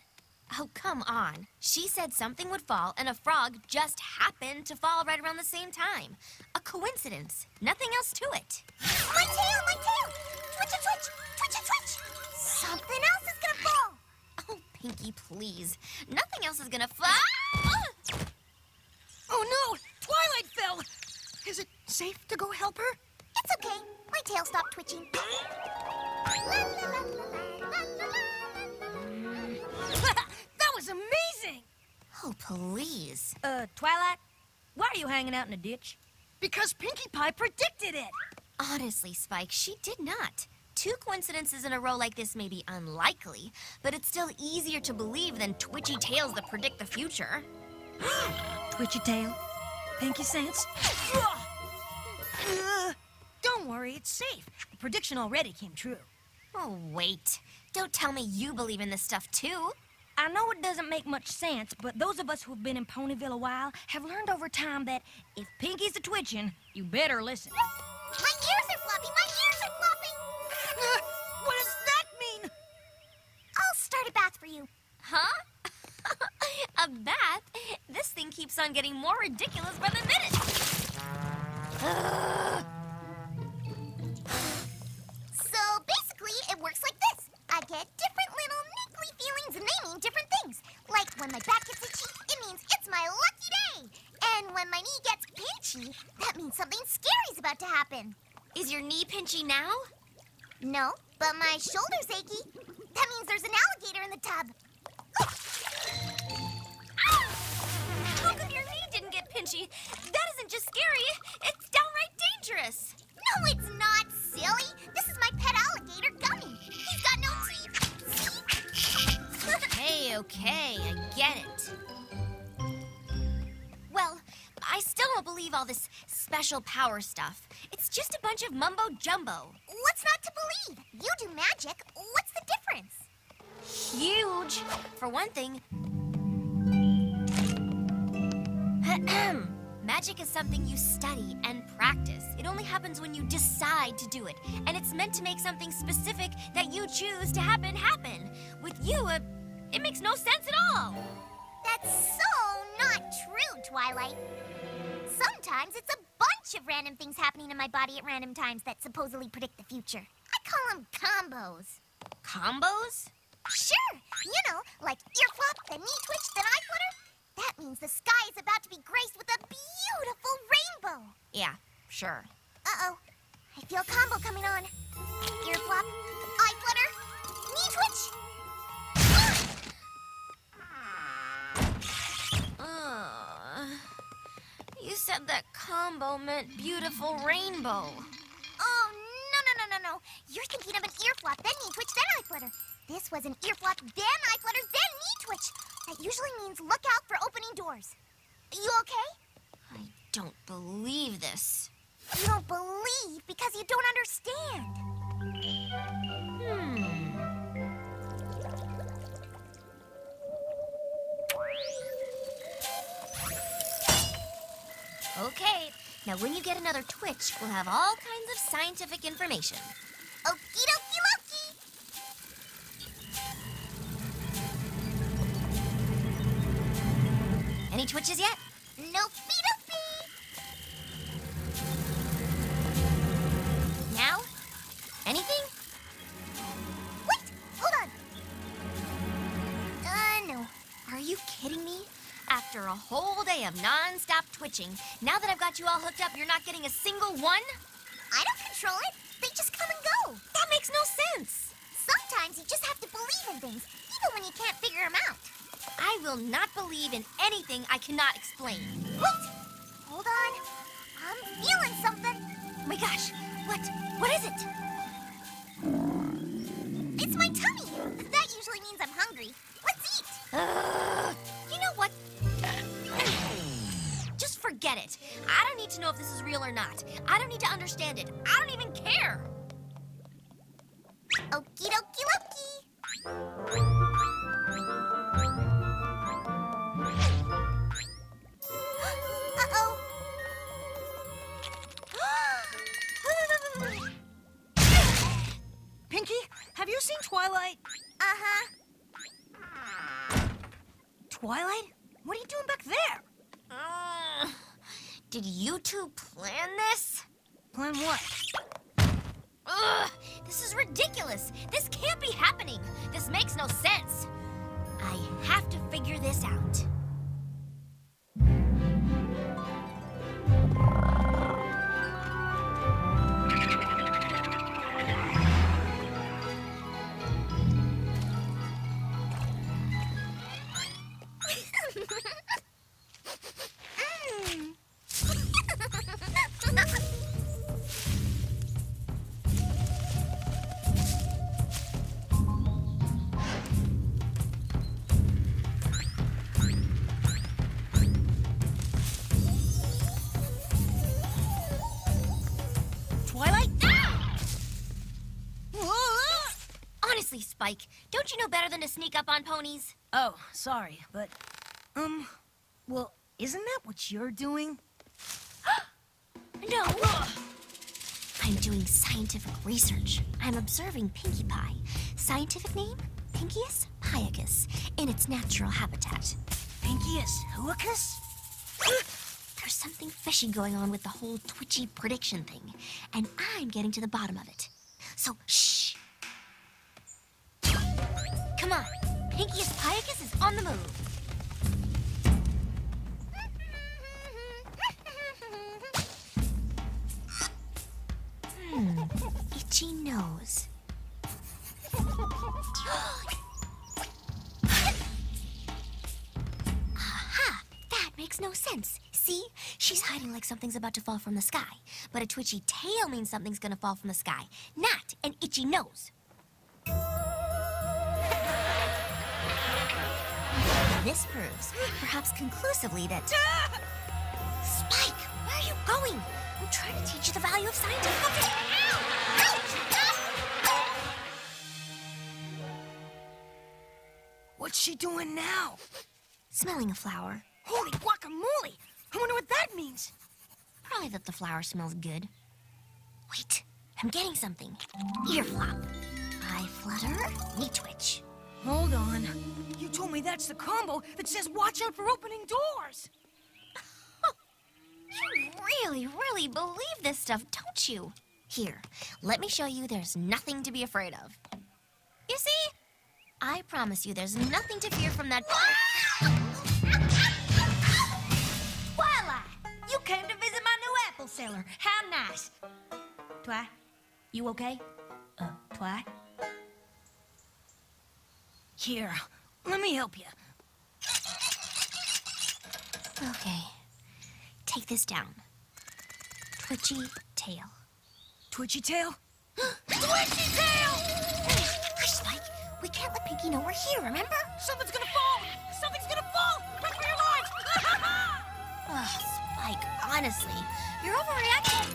Oh, come on. She said something would fall, and a frog just happened to fall right around the same time. A coincidence. Nothing else to it. My tail, my tail! Twitch, twitch, twitch, twitch! Something else is gonna fall! Oh, Pinkie, please. Nothing else is gonna fall. Oh no! Twilight fell! Is it safe to go help her? It's okay. My tail stopped twitching. La, la, la, la, la, la, la. That was amazing! Oh, please. Twilight, why are you hanging out in a ditch? Because Pinkie Pie predicted it! Honestly, Spike, she did not. 2 coincidences in a row like this may be unlikely, but it's still easier to believe than twitchy tales that predict the future. Twitchy tail. Pinky sense. Don't worry, it's safe. The prediction already came true. Oh, wait. Don't tell me you believe in this stuff, too. I know it doesn't make much sense, but those of us who've been in Ponyville a while have learned over time that if Pinky's a twitching, you better listen. My ears are floppy! My ears are flopping! What does that mean? I'll start a bath for you. Huh? A bath? This thing keeps on getting more ridiculous by the minute. So basically, it works like this. I get different little niggly feelings and they mean different things. Like when my back gets itchy, it means it's my lucky day. And when my knee gets pinchy, that means something scary's about to happen. Is your knee pinchy now? No, but my shoulder's achy. That means there's an alligator in the tub. How come your knee didn't get pinchy? That isn't just scary, it's downright dangerous. No, it's not, silly. This is my pet alligator, Gummy. He's got no teeth. See? Okay, I get it. Well, I still don't believe all this special power stuff. It's just a bunch of mumbo-jumbo. What's not to believe? You do magic. What's the difference? Huge. For one thing, magic is something you study and practice. It only happens when you decide to do it. And it's meant to make something specific that you choose to happen. With you, it makes no sense at all. That's so not true, Twilight. Sometimes it's a bunch of random things happening in my body at random times that supposedly predict the future. I call them combos. Combos? Sure, you know, like ear flop, then knee twitch, then eye flutter. That means the sky is about to be graced with a beautiful rainbow. Yeah, sure. Uh-oh, I feel combo coming on. Ear flop, eye flutter, knee twitch. You said that combo meant beautiful rainbow. Oh, no. You're thinking of an ear flop, then knee twitch, then eye flutter. This was an ear flop, then eye flutter, then knee twitch. That usually means look out for opening doors. You okay? I don't believe this. You don't believe because you don't understand. Okay, now when you get another twitch, we'll have all kinds of scientific information. Okie dokie Loki. Any twitches yet? Nope-y doopy. Now? Anything? Wait, hold on. No. Are you kidding me? After a whole day of non-stop twitching, now that I've got you all hooked up, you're not getting a single one? I don't control it. They just come and go. That makes no sense. Sometimes you just have to believe in things, even when you can't figure them out. I will not believe in anything I cannot explain. Wait! Hold on. I'm feeling something. Oh my gosh, what is it? It's my tummy. That usually means I'm hungry. Let's eat. You know what? Just forget it. I don't need to know if this is real or not. I don't need to understand it. I don't even care. Okie dokie Loki. Uh-oh. Pinky, have you seen Twilight? Uh-huh. Twilight? What are you doing back there? Did you two plan this? Plan what? Ugh, this is ridiculous. This can't be happening. This makes no sense. I have to figure this out. Spike. Don't you know better than to sneak up on ponies? Oh, sorry, but, well, isn't that what you're doing? No! I'm doing scientific research. I'm observing Pinkie Pie. Scientific name? Pinkius piacus, in its natural habitat. Pinkius huacus? There's something fishy going on with the whole Twitchy prediction thing, and I'm getting to the bottom of it. So, shh! Come on, Pinkius piacus is on the move. Itchy nose. Aha! That makes no sense. See? She's hiding like something's about to fall from the sky. But a twitchy tail means something's gonna fall from the sky, not an itchy nose. This proves, perhaps conclusively, that... Spike, where are you going? I'm trying to teach you the value of scientific... What's she doing now? Smelling a flower. Holy guacamole! I wonder what that means. Probably that the flower smells good. Wait, I'm getting something. Ear flop. I flutter, we twitch. Hold on. You told me that's the combo that says watch out for opening doors. You really, really believe this stuff, don't you? Here, let me show you there's nothing to be afraid of. You see? I promise you there's nothing to fear from that... Twilight! You came to visit my new apple cellar. How nice. Twi, you okay? Twi? Here, let me help you. Okay. Take this down. Twitchy tail. Twitchy tail? Twitchy tail! Hush, Spike. We can't let Pinkie know we're here, remember? Something's gonna fall! Something's gonna fall! Run for your lives! Ugh, Spike, honestly, you're overreacting.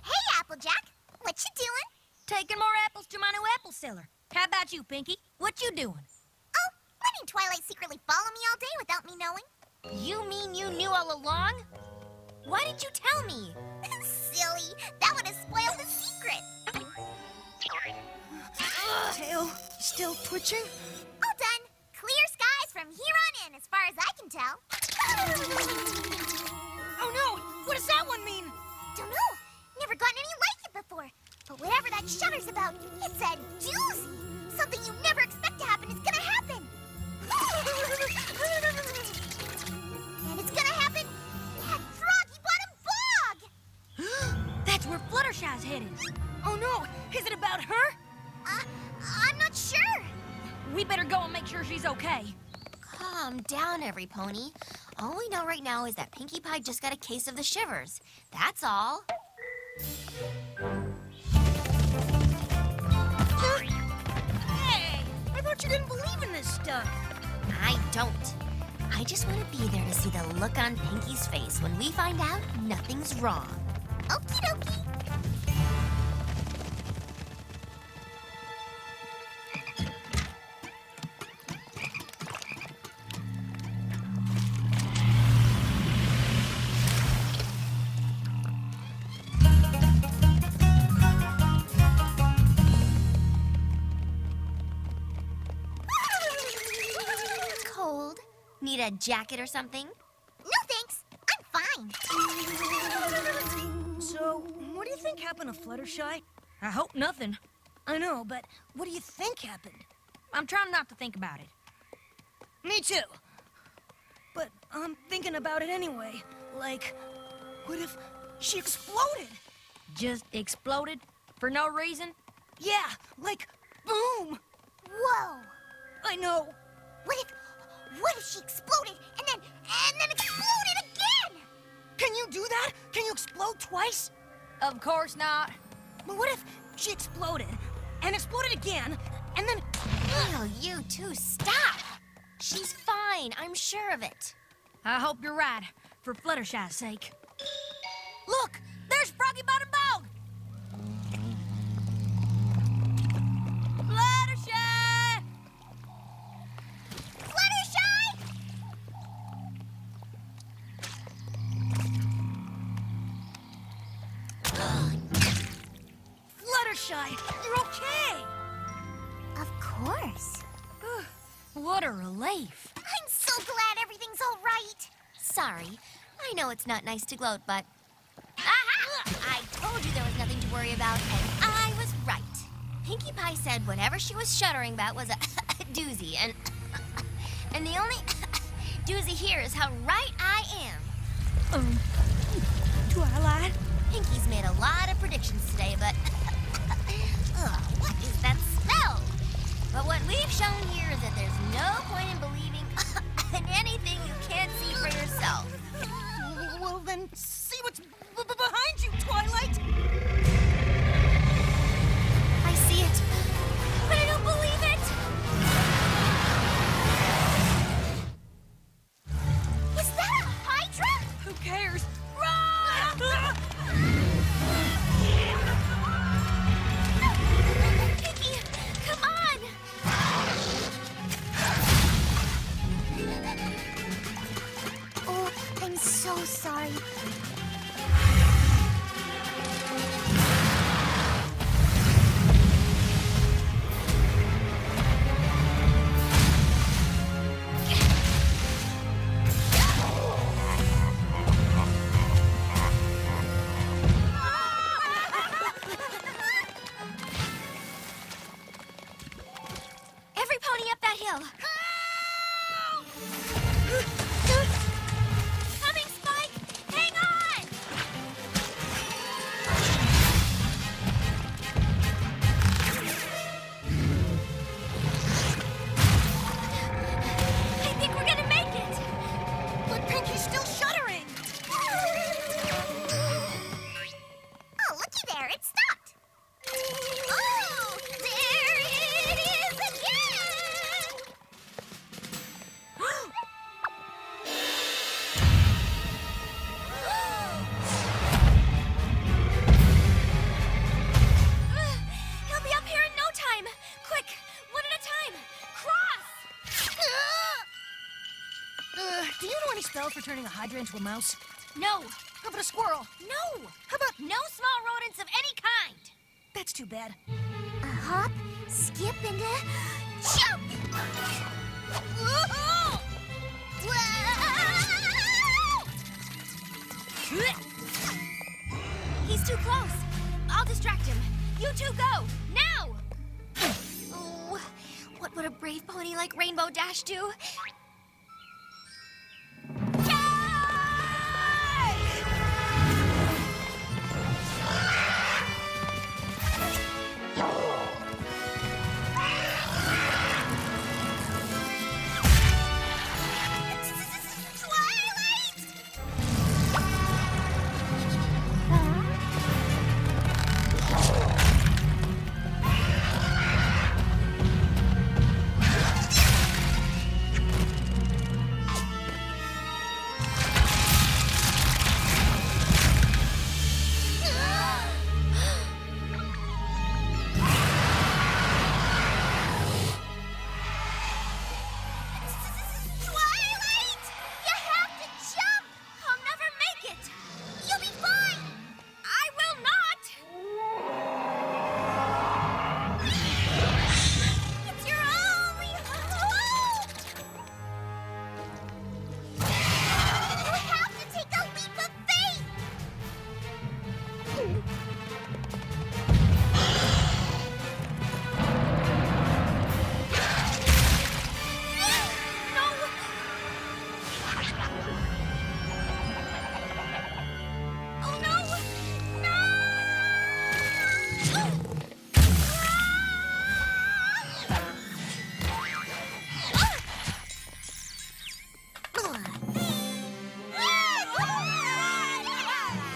Hey, Applejack. What you doing? Taking more apples to my new apple cellar. How about you, Pinkie? What you doing? Oh, letting Twilight secretly follow me all day without me knowing. You mean you knew all along? Why didn't you tell me? Silly. That would have spoiled the secret. Tail, still twitching? All done. Clear skies from here on in, as far as I can tell. Oh no! What does that one mean? Don't know. Never gotten any like it before. But whatever that shudder's about, it's a doozy. Something you never expect to happen is gonna happen. And it's gonna happen at Froggy Bottom Bog. That's where Fluttershy's headed. Oh no! Is it about her? I'm not sure. We better go and make sure she's okay. Calm down, every pony. All we know right now is that Pinkie Pie just got a case of the shivers. That's all. Hey! I thought you didn't believe in this stuff. I don't. I just want to be there to see the look on Pinkie's face when we find out nothing's wrong. Okie dokie. Cold? Need a jacket or something? No thanks. I'm fine. So, what do you think happened to Fluttershy? I hope nothing. I know, but what do you think happened? I'm trying not to think about it. Me too. But I'm thinking about it anyway. Like, what if she exploded? Just exploded? For no reason? Yeah, like, boom! Whoa. I know. What if she exploded and then exploded again? Can you do that? Can you explode twice? Of course not. But what if she exploded and exploded again and then... Oh, you two, stop! She's fine, I'm sure of it. I hope you're right, for Fluttershy's sake. Look! There's Froggy Bottom Bog! Fluttershy! Fluttershy! Fluttershy, you're okay! Of course. What a relief. I'm so glad everything's all right. Sorry. I know it's not nice to gloat, but... Aha! I told you there was nothing to worry about, and I was right. Pinkie Pie said whatever she was shuddering about was a doozy, and... and the only doozy here is how right I am. Twilight? Pinkie's made a lot of predictions today, but... Ugh, what is that smell? But what we've shown here is that there's no point in believing in anything you can't see for yourself. Well, then, see what's behind you, Twilight! I see it, but I don't believe it. Was that a Hydra? Who cares? Run! Pinkie, come on! Oh, I'm so sorry. Every pony up that hill. Coming, Spike! Hang on! I think we're gonna make it! But Pinkie's still shuddering! Oh, looky there, it stopped. Oh, there it is again! He'll be up here in no time! Quick, one at a time! Cross! Do you know any spells for turning a Hydra into a mouse? No! How about a squirrel? No! How about... No small rodents of any kind! That's too bad. A hop, skip, and a jump! Whoa! He's too close. I'll distract him. You two go, now! Oh, what would a brave pony like Rainbow Dash do? Twilight! You have to jump! I'll never make it! You'll be fine! I will not! It's your only hope! You have to take a leap of faith! Oh no! No!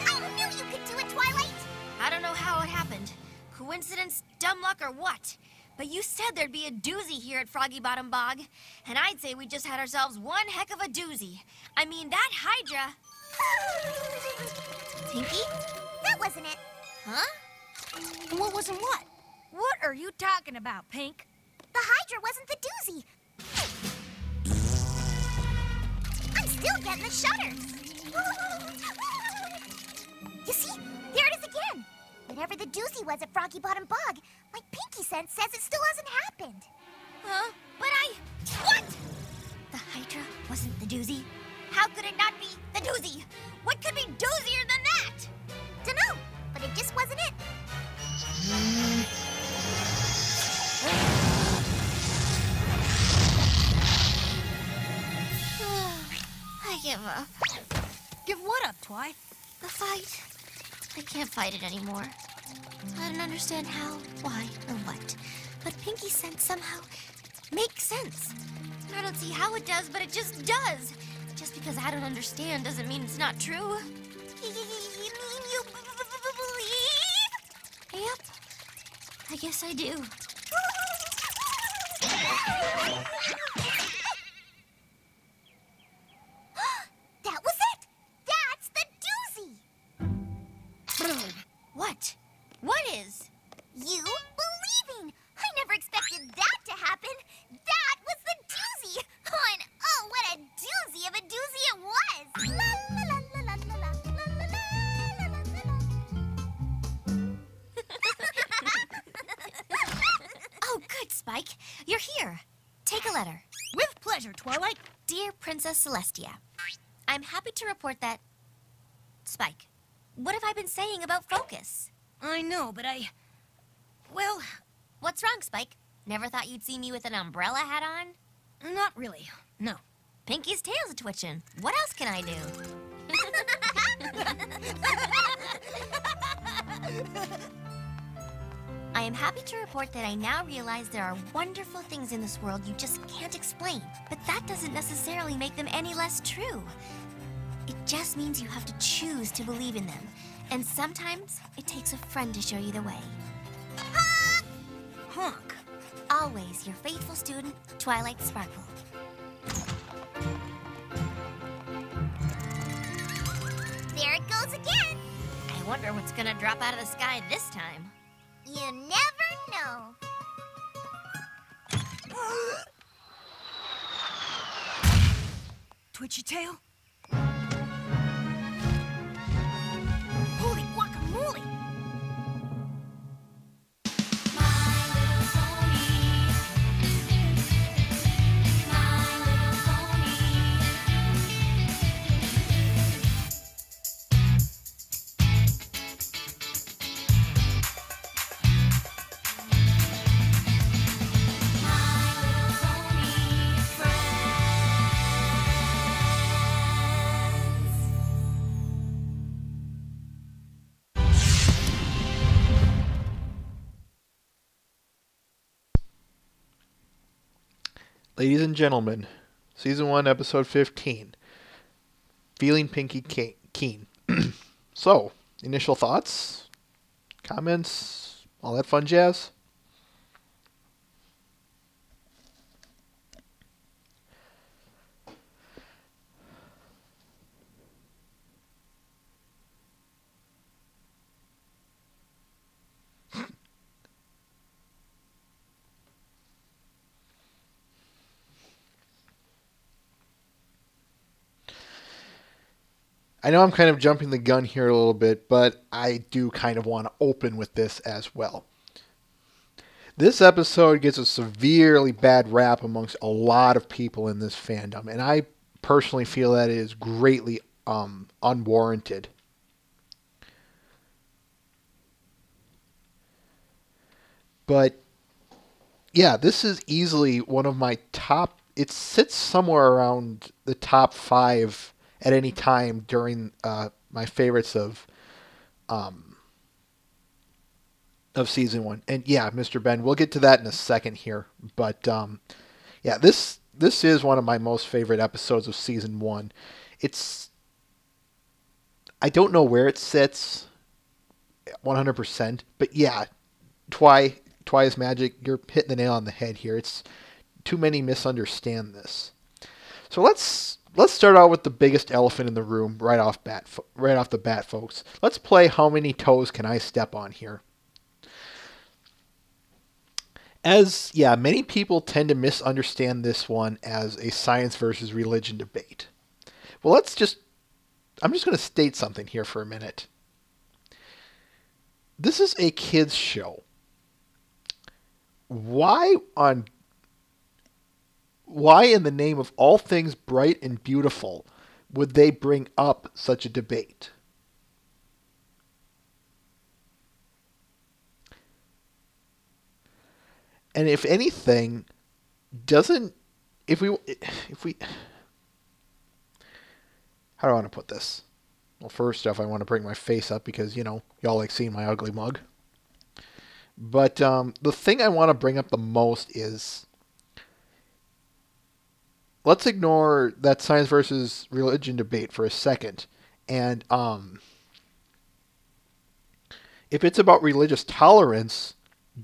I knew you could do it, Twilight! I don't know how it happened. Coincidence, dumb luck, or what? But you said there'd be a doozy here at Froggy Bottom Bog, and I'd say we just had ourselves one heck of a doozy. I mean, that Hydra... Pinkie? That wasn't it. Huh? What wasn't what? What are you talking about, Pink? The Hydra wasn't the doozy. I'm still getting the shudders. You see? There it is again. Whatever the doozy was at Froggy Bottom Bog, my pinky sense says it still hasn't happened. Huh? But What? The Hydra wasn't the doozy? How could it not be the doozy? What could be doozier than that? Dunno, but it just wasn't it. I give up. Give what up, Twi? The fight. I can't fight it anymore. I don't understand how, why, or what. But Pinkie's sense somehow makes sense. And I don't see how it does, but it just does. Just because I don't understand doesn't mean it's not true. You mean you believe? Yep. I guess I do. That was it! That's the doozy! What? What is? You believing! I never expected that to happen! That was the doozy! Oh, and oh, what a doozy of a doozy it was! La la la la la la la la la la la. Oh, good, Spike. You're here. Take a letter. With pleasure, Twilight. Dear Princess Celestia, I'm happy to report that... Spike, what have I been saying about focus? I know, but well, What's wrong, Spike? Never thought you'd see me with an umbrella hat on? not really. No. Pinkie's tail's twitching. What else can I do? I am happy to report that I now realize there are wonderful things in this world you just can't explain. But that doesn't necessarily make them any less true. It just means you have to choose to believe in them. And sometimes it takes a friend to show you the way. Honk. Always your faithful student, Twilight Sparkle. There it goes again! I wonder what's gonna drop out of the sky this time. You never know. Twitchy tail? Holy guacamole! Ladies and gentlemen, Season 1, Episode 15, Feeling Pinkie Keen. So, initial thoughts, comments, all that fun jazz? I know I'm kind of jumping the gun here a little bit, but I do kind of want to open with this as well. This episode gets a severely bad rap amongst a lot of people in this fandom, and I personally feel that it is greatly unwarranted. But yeah, this is easily one of my top. It sits somewhere around the top 5 at any time during my favorites of Season 1. And yeah, Mr. Ben, we'll get to that in a second here. But yeah, this is one of my most favorite episodes of Season 1. I don't know where it sits 100%, but yeah, Twi Twice Magic, you're hitting the nail on the head here. It's too many misunderstand this. So let's start out with the biggest elephant in the room right off the bat, folks. Let's play How Many Toes Can I Step On here? Many people tend to misunderstand this one as a science versus religion debate. Well, I'm just going to state something here for a minute. This is a kids show. Why in the name of all things bright and beautiful would they bring up such a debate? And if anything, if we how do I want to put this? Well, first off, I want to bring my face up because, y'all like seeing my ugly mug. But the thing I want to bring up the most is, let's ignore that science versus religion debate for a second. And if it's about religious tolerance,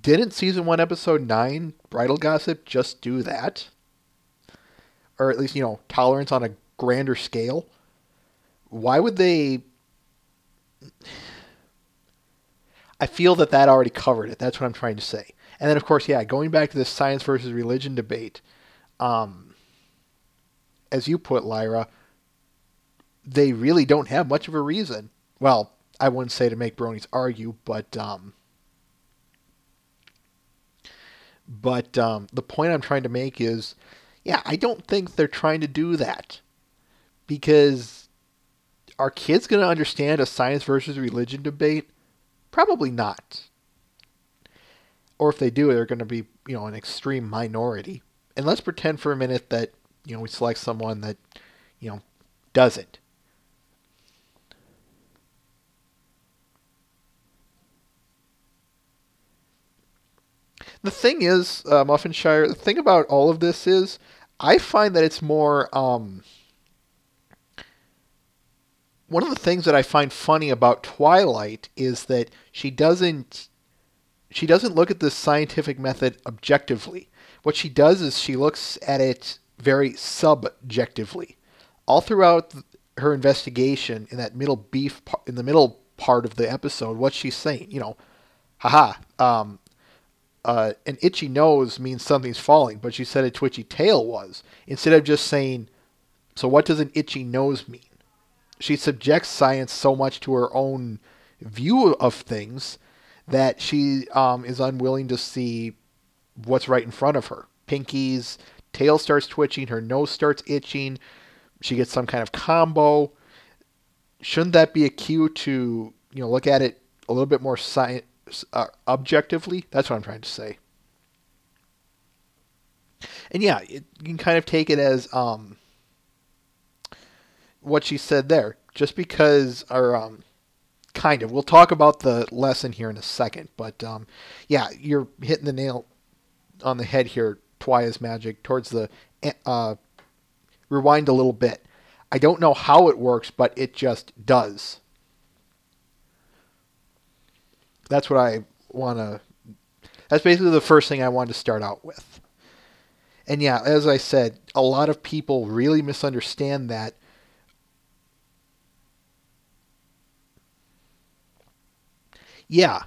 didn't Season 1, Episode 9, Bridal Gossip, just do that? Or at least, tolerance on a grander scale? Why would they... I feel that already covered it. That's what I'm trying to say. And then, of course, going back to this science versus religion debate, as you put, Lyra, they really don't have much of a reason. Well, I wouldn't say to make bronies argue, but the point I'm trying to make is, I don't think they're trying to do that. Because are kids going to understand a science versus religion debate? Probably not. Or if they do, they're going to be, an extreme minority. And let's pretend for a minute that, we select someone that, doesn't. The thing is, Muffinshire, the thing about all of this is, I find that it's more, one of the things that I find funny about Twilight is that she doesn't look at this scientific method objectively. What she does is she looks at it very subjectively. All throughout her investigation in that middle part of the episode, what's she saying? An itchy nose means something's falling, but she said a twitchy tail was. Instead of just saying, so what does an itchy nose mean? She subjects science so much to her own view of things that she is unwilling to see what's right in front of her. Pinkie's tail starts twitching, her nose starts itching, she gets some kind of combo. Shouldn't that be a cue to look at it a little bit more objectively? That's what I'm trying to say. And you can kind of take it as what she said there, just because, or kind of. We'll talk about the lesson here in a second, but you're hitting the nail on the head here, Twice Magic, towards the rewind a little bit. I don't know how it works, but it just does. That's what that's basically the first thing I wanted to start out with. And as I said, a lot of people really misunderstand that. Yeah.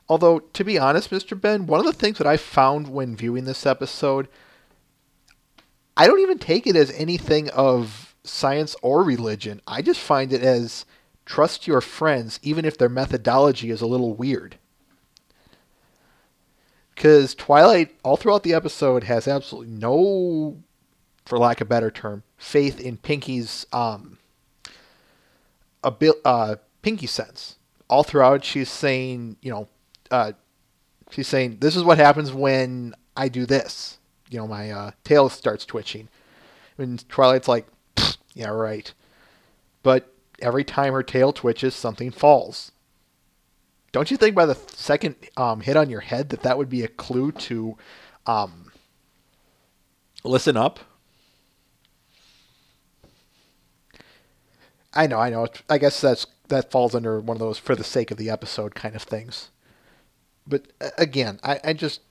Although, to be honest, Mr. Ben, one of the things that I found when viewing this episode, I don't even take it as anything of science or religion. I just find it as trust your friends, even if their methodology is a little weird. Because Twilight, all throughout the episode, has absolutely no, for lack of a better term, faith in Pinkie's Pinkie sense. All throughout, she's saying, this is what happens when I do this. My tail starts twitching. And Twilight's like, yeah, right. But every time her tail twitches, something falls. Don't you think by the second hit on your head that would be a clue to listen up? I know. I guess that falls under one of those for the sake of the episode kind of things. But again, I just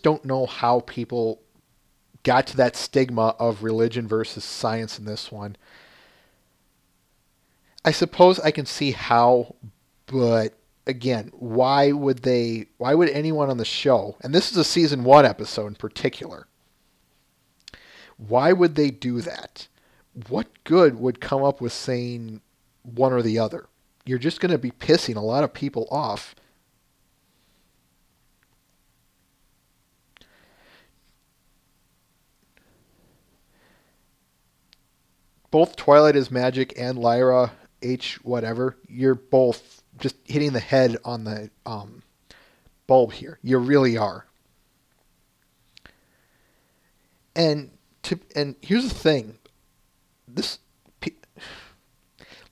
don't know how people got to that stigma of religion versus science in this one. I suppose I can see how, but again, why would anyone on the show, and this is a season 1 episode in particular, why would they do that? What good would come up with saying one or the other? You're just going to be pissing a lot of people off. Both Twilight is Magic and Lyra H whatever, you're both just hitting the head on the bulb here. You really are. And here's the thing. This,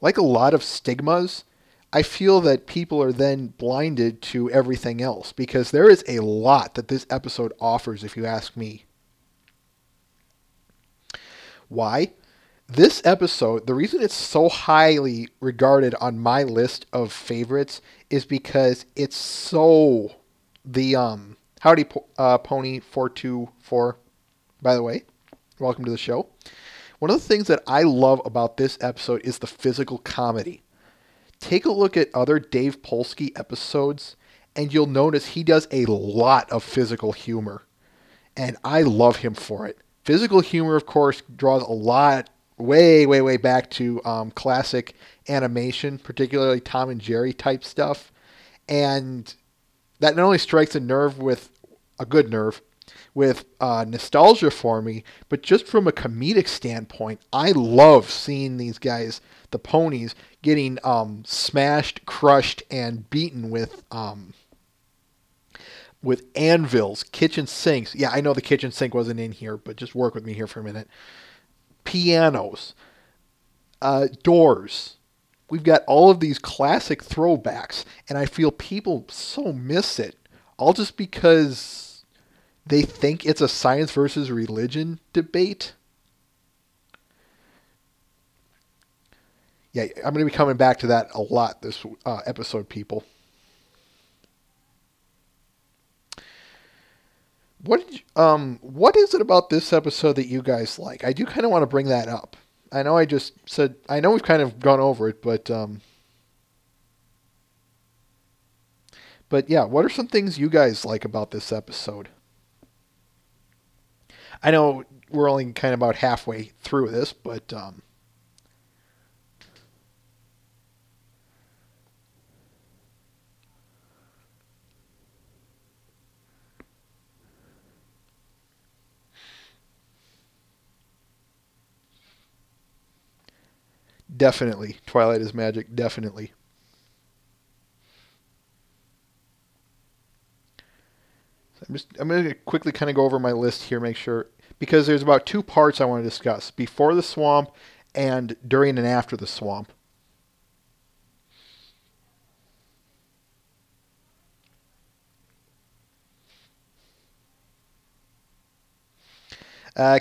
like a lot of stigmas, I feel that people are then blinded to everything else because there is a lot that this episode offers, if you ask me. Why? This episode, the reason it's so highly regarded on my list of favorites is because it's so the Howdy Pony 424, by the way, welcome to the show. One of the things that I love about this episode is the physical comedy. Take a look at other Dave Polsky episodes, and you'll notice he does a lot of physical humor, and I love him for it. Physical humor, of course, draws a lot way back to classic animation, particularly Tom and Jerry type stuff. And that not only strikes a nerve with a good nerve, with nostalgia for me, but just from a comedic standpoint, I love seeing these guys, the ponies, getting smashed, crushed, and beaten with anvils, kitchen sinks. Yeah, I know the kitchen sink wasn't in here, but just work with me here for a minute. Pianos, doors. We've got all of these classic throwbacks, and I feel people so miss it, all just because they think it's a science versus religion debate. Yeah, I'm going to be coming back to that a lot this episode, people. What is it about this episode that you guys like? I do kind of want to bring that up. I know I know we've kind of gone over it, but yeah, what are some things you guys like about this episode? I know we're only kind of about halfway through this, but definitely Twilight is Magic, definitely. I'm going to quickly kind of go over my list here, make sure, because there's about 2 parts I want to discuss: before the swamp and during and after the swamp.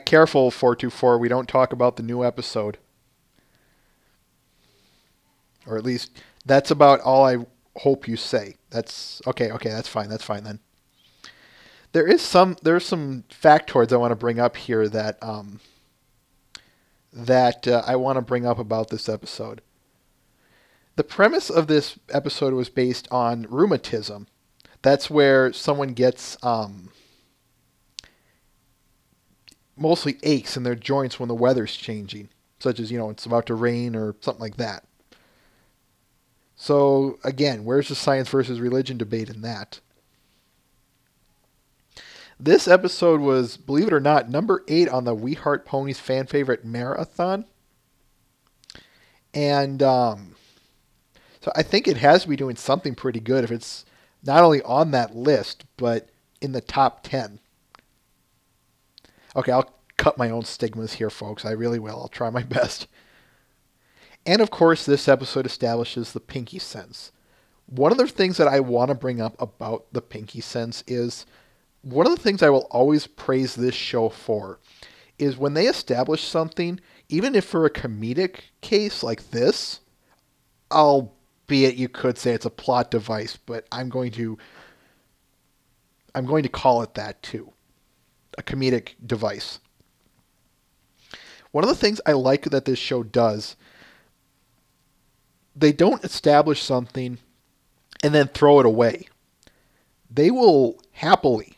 Careful, 424. We don't talk about the new episode. Or at least, that's about all I hope you say. That's okay, that's fine then. There's some factoids I want to bring up here that I want to bring up about this episode. The premise of this episode was based on rheumatism. That's where someone gets mostly aches in their joints when the weather's changing, such as, it's about to rain or something like that. So again, where's the science versus religion debate in that? This episode was, believe it or not, number 8 on the We Heart Ponies fan favorite marathon. And so I think it has to be doing something pretty good if it's not only on that list, but in the top 10. Okay, I'll cut my own stigmas here, folks. I really will. I'll try my best. And of course, this episode establishes the Pinkie sense. One of the things that I want to bring up about the Pinkie sense is, one of the things I will always praise this show for is when they establish something, even if for a comedic case like this, I'll be it you could say it's a plot device, but I'm going to call it that too. A comedic device. One of the things I like that this show does, they don't establish something and then throw it away. They will happily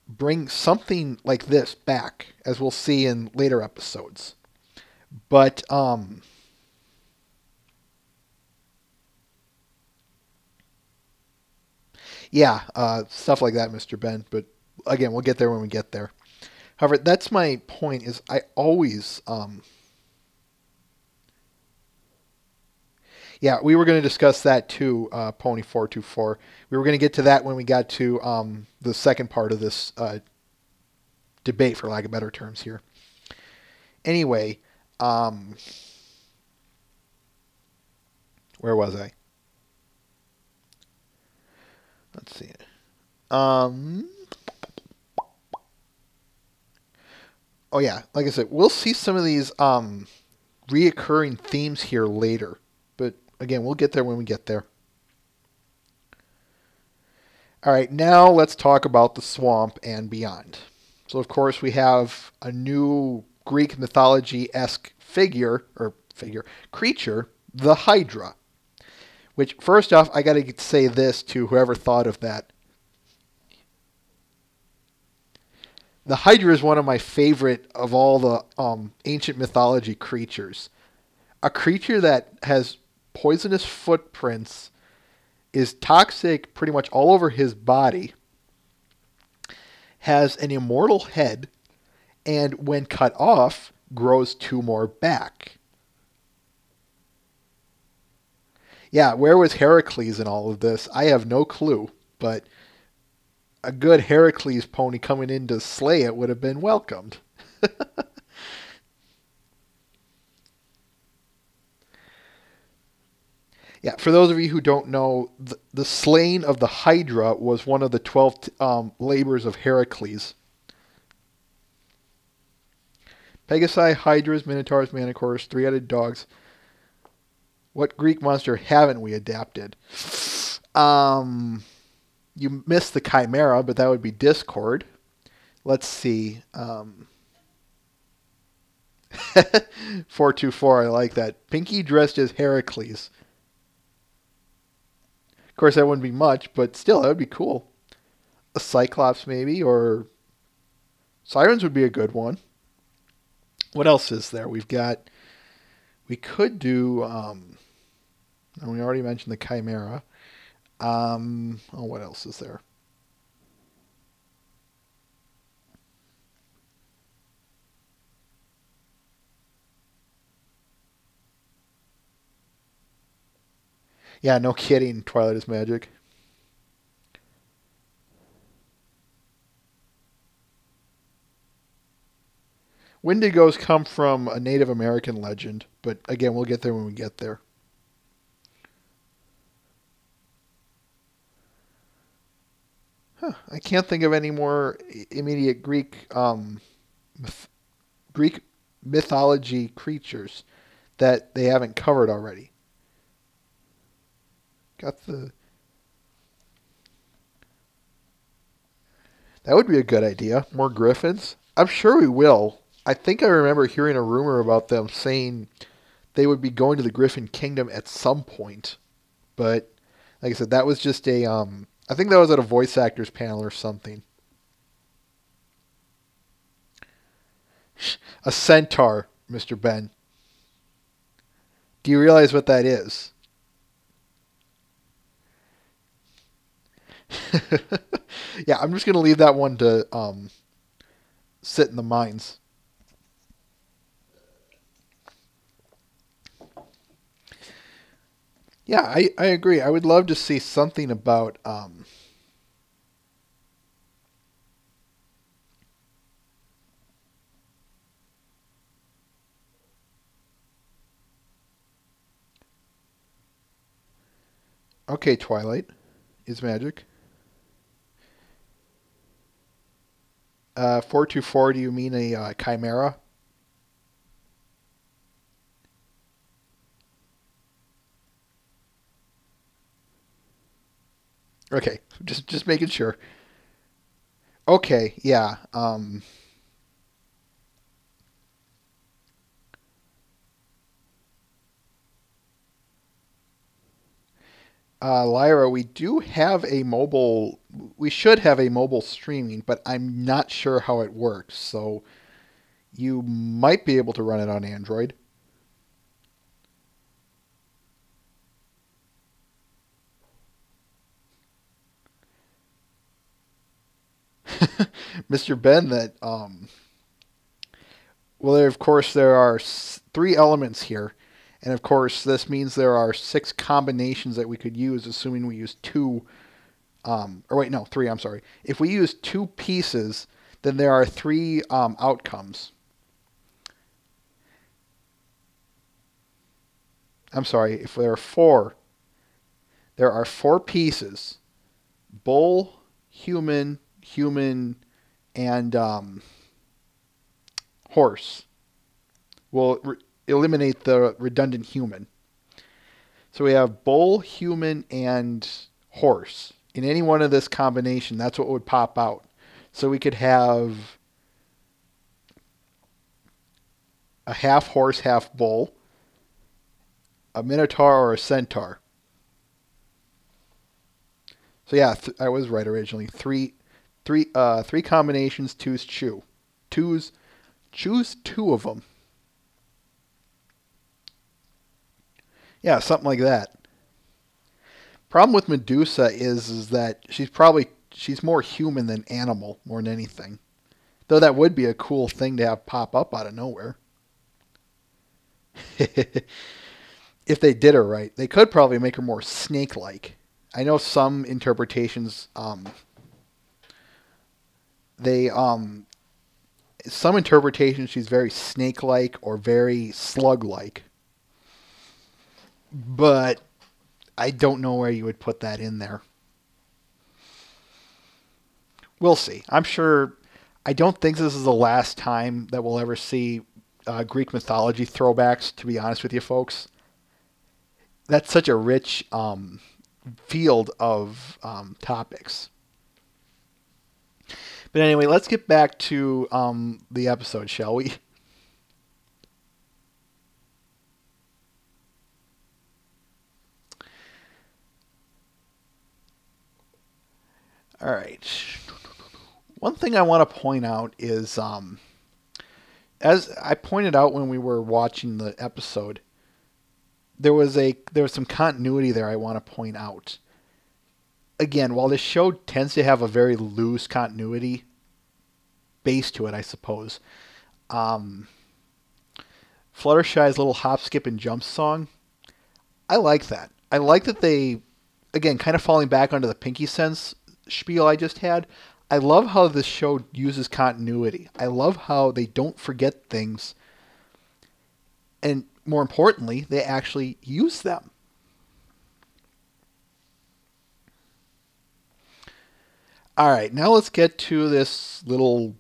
bring something like this back, as we'll see in later episodes. But yeah, stuff like that, Mr. Ben. But again, we'll get there when we get there. However, that's my point, is I always... yeah, we were going to discuss that too, Pony424. We were going to get to that when we got to the second part of this debate, for lack of better terms here. Anyway, where was I? Let's see. Oh yeah, like I said, we'll see some of these reoccurring themes here later. But again, we'll get there when we get there. All right, now let's talk about the swamp and beyond. So of course we have a new Greek mythology-esque creature, the Hydra. Which, first off, I got to say this to whoever thought of that. The Hydra is one of my favorite of all the ancient mythology creatures. A creature that has poisonous footprints, is toxic pretty much all over his body, has an immortal head, and when cut off, grows 2 more back. Yeah, where was Heracles in all of this? I have no clue, but a good Heracles pony coming in to slay it would have been welcomed. Yeah, for those of you who don't know, the slaying of the Hydra was one of the 12 labors of Heracles. Pegasi, Hydras, Minotaurs, Manticores, 3-headed dogs. What Greek monster haven't we adapted? You missed the Chimera, but that would be Discord. Let's see. 424, I like that. Pinkie dressed as Heracles. Of course, that wouldn't be much, but still, that would be cool. A Cyclops, maybe, or Sirens would be a good one. What else is there? We could do, we already mentioned the Chimera. What else is there? Yeah, no kidding. Twilight is magic. Wendigos come from a Native American legend, but again, we'll get there when we get there. I can't think of any more immediate Greek mythology creatures that they haven't covered already. That would be a good idea. More griffins. I'm sure we will. I think I remember hearing a rumor about them saying they would be going to the Griffin Kingdom at some point. But, like I said, that was just I think that was at a voice actors panel or something. A centaur, Mr. Ben. Do you realize what that is? Yeah, I'm just going to leave that one to sit in the minds. Yeah, I agree. I would love to see something about okay, Twilight is magic. 424, do you mean a chimera? Okay, just making sure. Okay, yeah. Lyra, we do have a mobile. We should have a mobile streaming, but I'm not sure how it works. So you might be able to run it on Android. Mr. Ben, well, of course, there are three elements here. And of course, this means there are 6 combinations that we could use, assuming we use 2. Or wait, no, 3, I'm sorry. If we use 2 pieces, then there are 3 outcomes. I'm sorry, if there are 4 pieces. Bull, human, and horse. We'll eliminate the redundant human. So we have bull, human, and horse. In any one of this combination, that's what would pop out. So we could have a half horse, half bull, a minotaur, or a centaur. So yeah, I was right originally. Three combinations. Choose 2 of them. Yeah, something like that. Problem with Medusa is that she's more human than animal, more than anything. Though that would be a cool thing to have pop up out of nowhere. If they did her right. They could probably make her more snake-like. I know some interpretations she's very snake-like or very slug-like. But I don't know where you would put that in there. We'll see. I'm sure. I don't think this is the last time that we'll ever see Greek mythology throwbacks, to be honest with you folks. That's such a rich field of topics. But anyway, let's get back to the episode, shall we? All right. One thing I want to point out is, as I pointed out when we were watching the episode, there was some continuity there I want to point out. Again, while this show tends to have a very loose continuity base to it, I suppose, Fluttershy's little hop, skip, and jump song, I like that. I like that they, again, kind of falling back onto the Pinkie sense spiel I just had. I love how this show uses continuity. I love how they don't forget things. And more importantly, they actually use them. All right, now let's get to this little...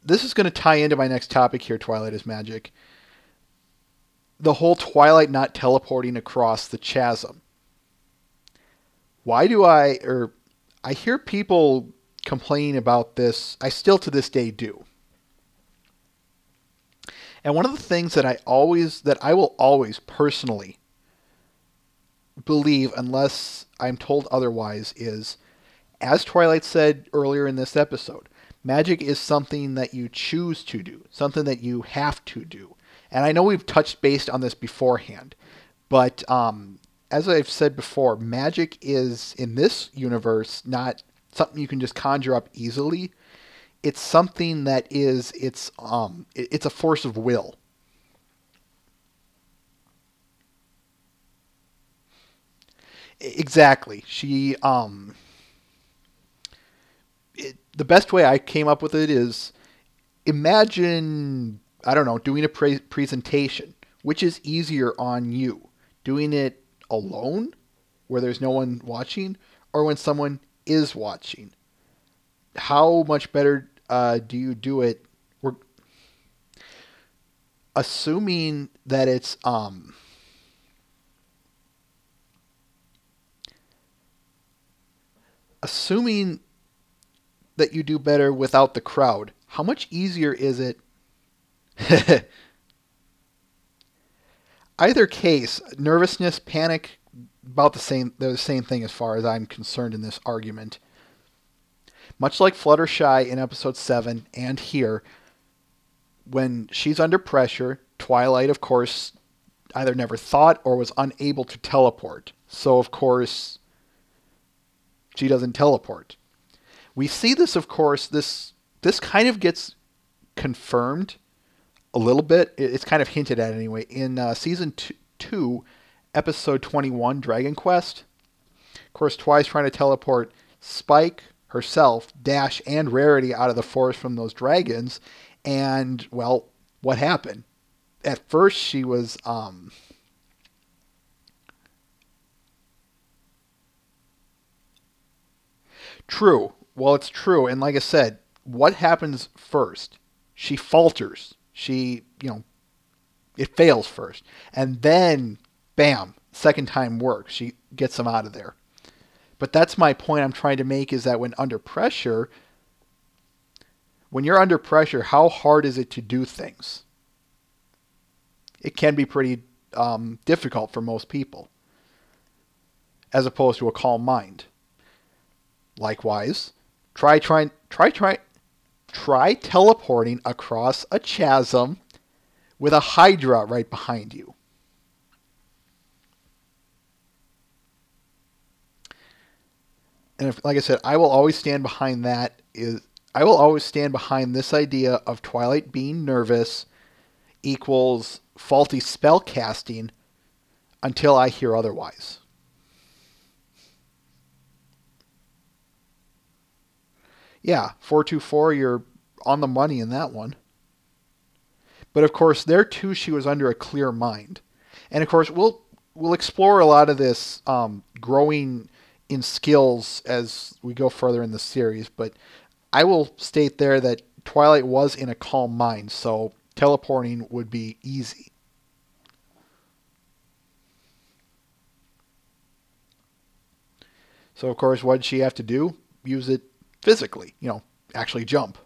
This is going to tie into my next topic here, Twilight is Magic. The whole Twilight not teleporting across the chasm. Why do I hear people complaining about this. I still to this day do. And one of the things that I will always personally believe, unless I'm told otherwise, is, as Twilight said earlier in this episode, magic is something that you choose to do, something that you have to do. And I know we've touched base on this beforehand, but as I've said before, magic is, in this universe, not something you can just conjure up easily. It's something that is, it's a force of will. Exactly. The best way I came up with it is, imagine, I don't know, doing a presentation. Which is easier on you? Doing it alone, where there's no one watching, or when someone is watching? How much better do you do it? We're assuming that it's assuming that you do better without the crowd, how much easier is it? Either case, nervousness, panic, about the same. They're the same thing as far as I'm concerned in this argument. Much like Fluttershy in episode 7 and here, when she's under pressure, Twilight, of course, either never thought or was unable to teleport. So, of course, she doesn't teleport. We see this, of course, this kind of gets confirmed a little bit. It's kind of hinted at anyway. In season 2, episode 21, Dragon Quest. Of course, Twice trying to teleport Spike, herself, Dash, and Rarity out of the forest from those dragons. And, well, what happened? At first, she was... True. Well, it's true. And like I said, what happens first? She falters. She, it fails first. And then, bam, second time works. She gets them out of there. But that's my point I'm trying to make, is that when you're under pressure, how hard is it to do things? It can be pretty difficult for most people, as opposed to a calm mind. Likewise, try teleporting across a chasm with a Hydra right behind you. And if, like I said, I will always stand behind I will always stand behind this idea of Twilight being nervous equals faulty spell casting until I hear otherwise. Yeah, 424, you're on the money in that one. But of course, there too, she was under a clear mind. And of course, we'll explore a lot of this growing in skills as we go further in the series. But I will state there that Twilight was in a calm mind, so teleporting would be easy. So of course, what did she have to do? Use it physically, actually jump.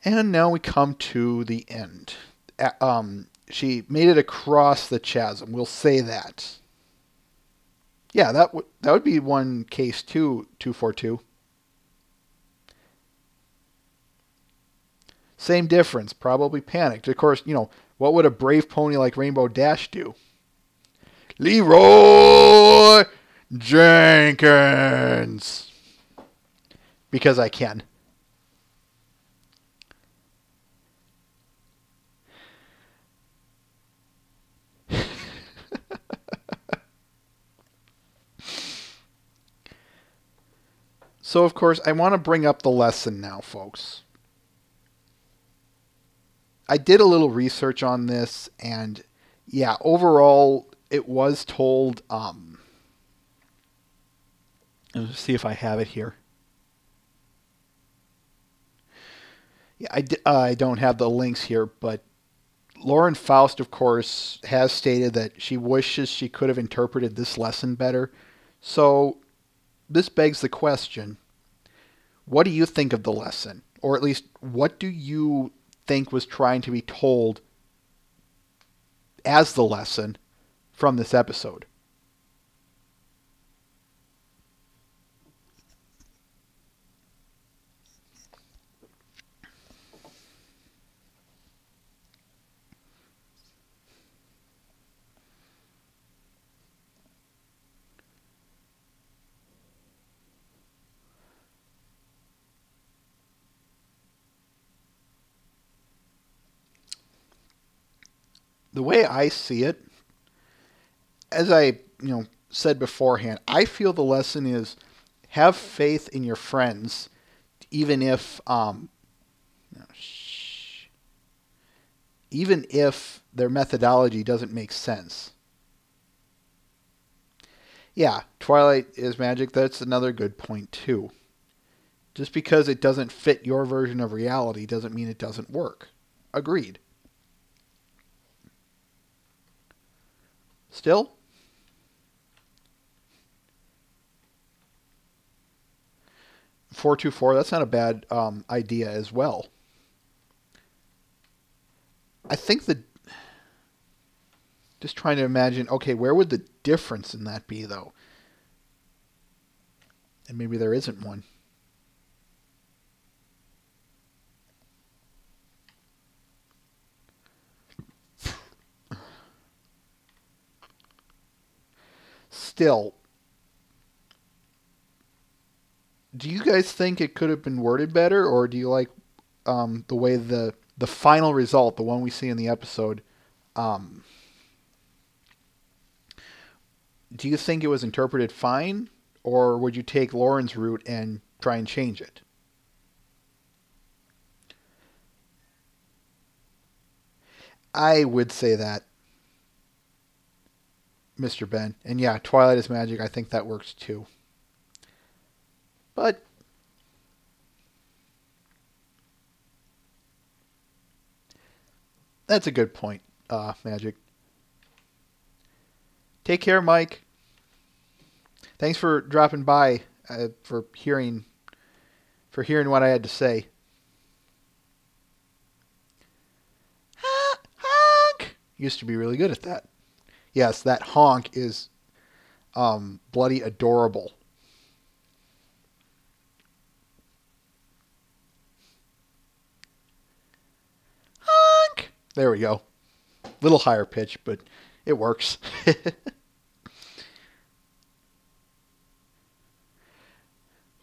And now we come to the end. She made it across the chasm. We'll say that. Yeah, that would be one case too, 242. Same difference, probably panicked. Of course, what would a brave pony like Rainbow Dash do? Leroy Jenkins. Because I can. So, of course, I want to bring up the lesson now, folks. I did a little research on this, and yeah, overall, it was told, let's see if I have it here. Yeah, I don't have the links here, but Lauren Faust, of course, has stated that she wishes she could have interpreted this lesson better. So, this begs the question, what do you think of the lesson? Or at least, what do you think was trying to be told as the lesson from this episode? The way I see it, as I said beforehand, I feel the lesson is have faith in your friends, even if their methodology doesn't make sense. Yeah, Twilight is magic. That's another good point too. Just because it doesn't fit your version of reality doesn't mean it doesn't work. Agreed. Still? $424, that's not a bad idea as well. I think just trying to imagine, okay, where would the difference in that be, though? And maybe there isn't one. Still, do you guys think it could have been worded better, or do you like the way the final result, the one we see in the episode, do you think it was interpreted fine, or would you take Lauren's route and try and change it? I would say that, Mr. Ben. And yeah, Twilight is magic. I think that works too. But that's a good point, Magic. Take care, Mike. Thanks for dropping by, for hearing what I had to say. Honk! Used to be really good at that. Yes, that honk is bloody adorable. Honk! There we go. Little higher pitch, but it works.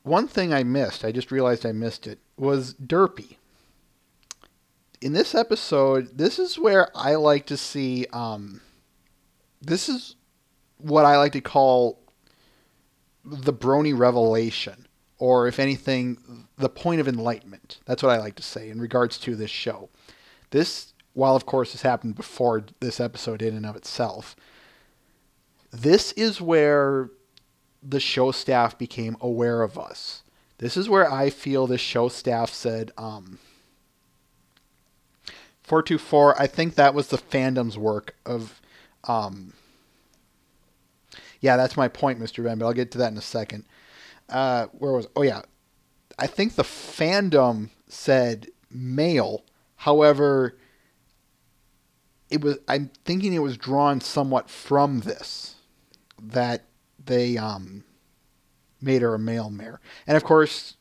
One thing I missed, I just realized I missed it, was Derpy. In this episode, this is where I like to see, this is what I like to call the brony revelation, or if anything, the point of enlightenment. That's what I like to say in regards to this show. This, while of course this happened before this episode in and of itself, this is where the show staff became aware of us. This is where I feel the show staff said, 424, I think that was the fandom's work of, yeah, that's my point, Mr. Ben, but I'll get to that in a second. Where was, oh yeah, I think the fandom said male, however, I'm thinking it was drawn somewhat from this, that they made her a male mare. And of course,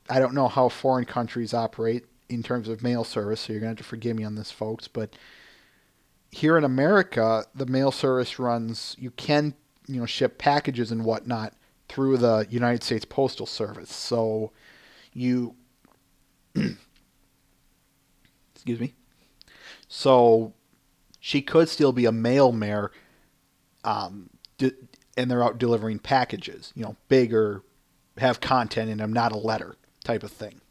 I don't know how foreign countries operate in terms of mail service, so you're going to have to forgive me on this, folks. But here in America, the mail service runs, you can, ship packages and whatnot through the United States Postal Service. So you, excuse me. So she could still be a mail mare, and they're out delivering packages, bigger, have content in them, not a letter type of thing.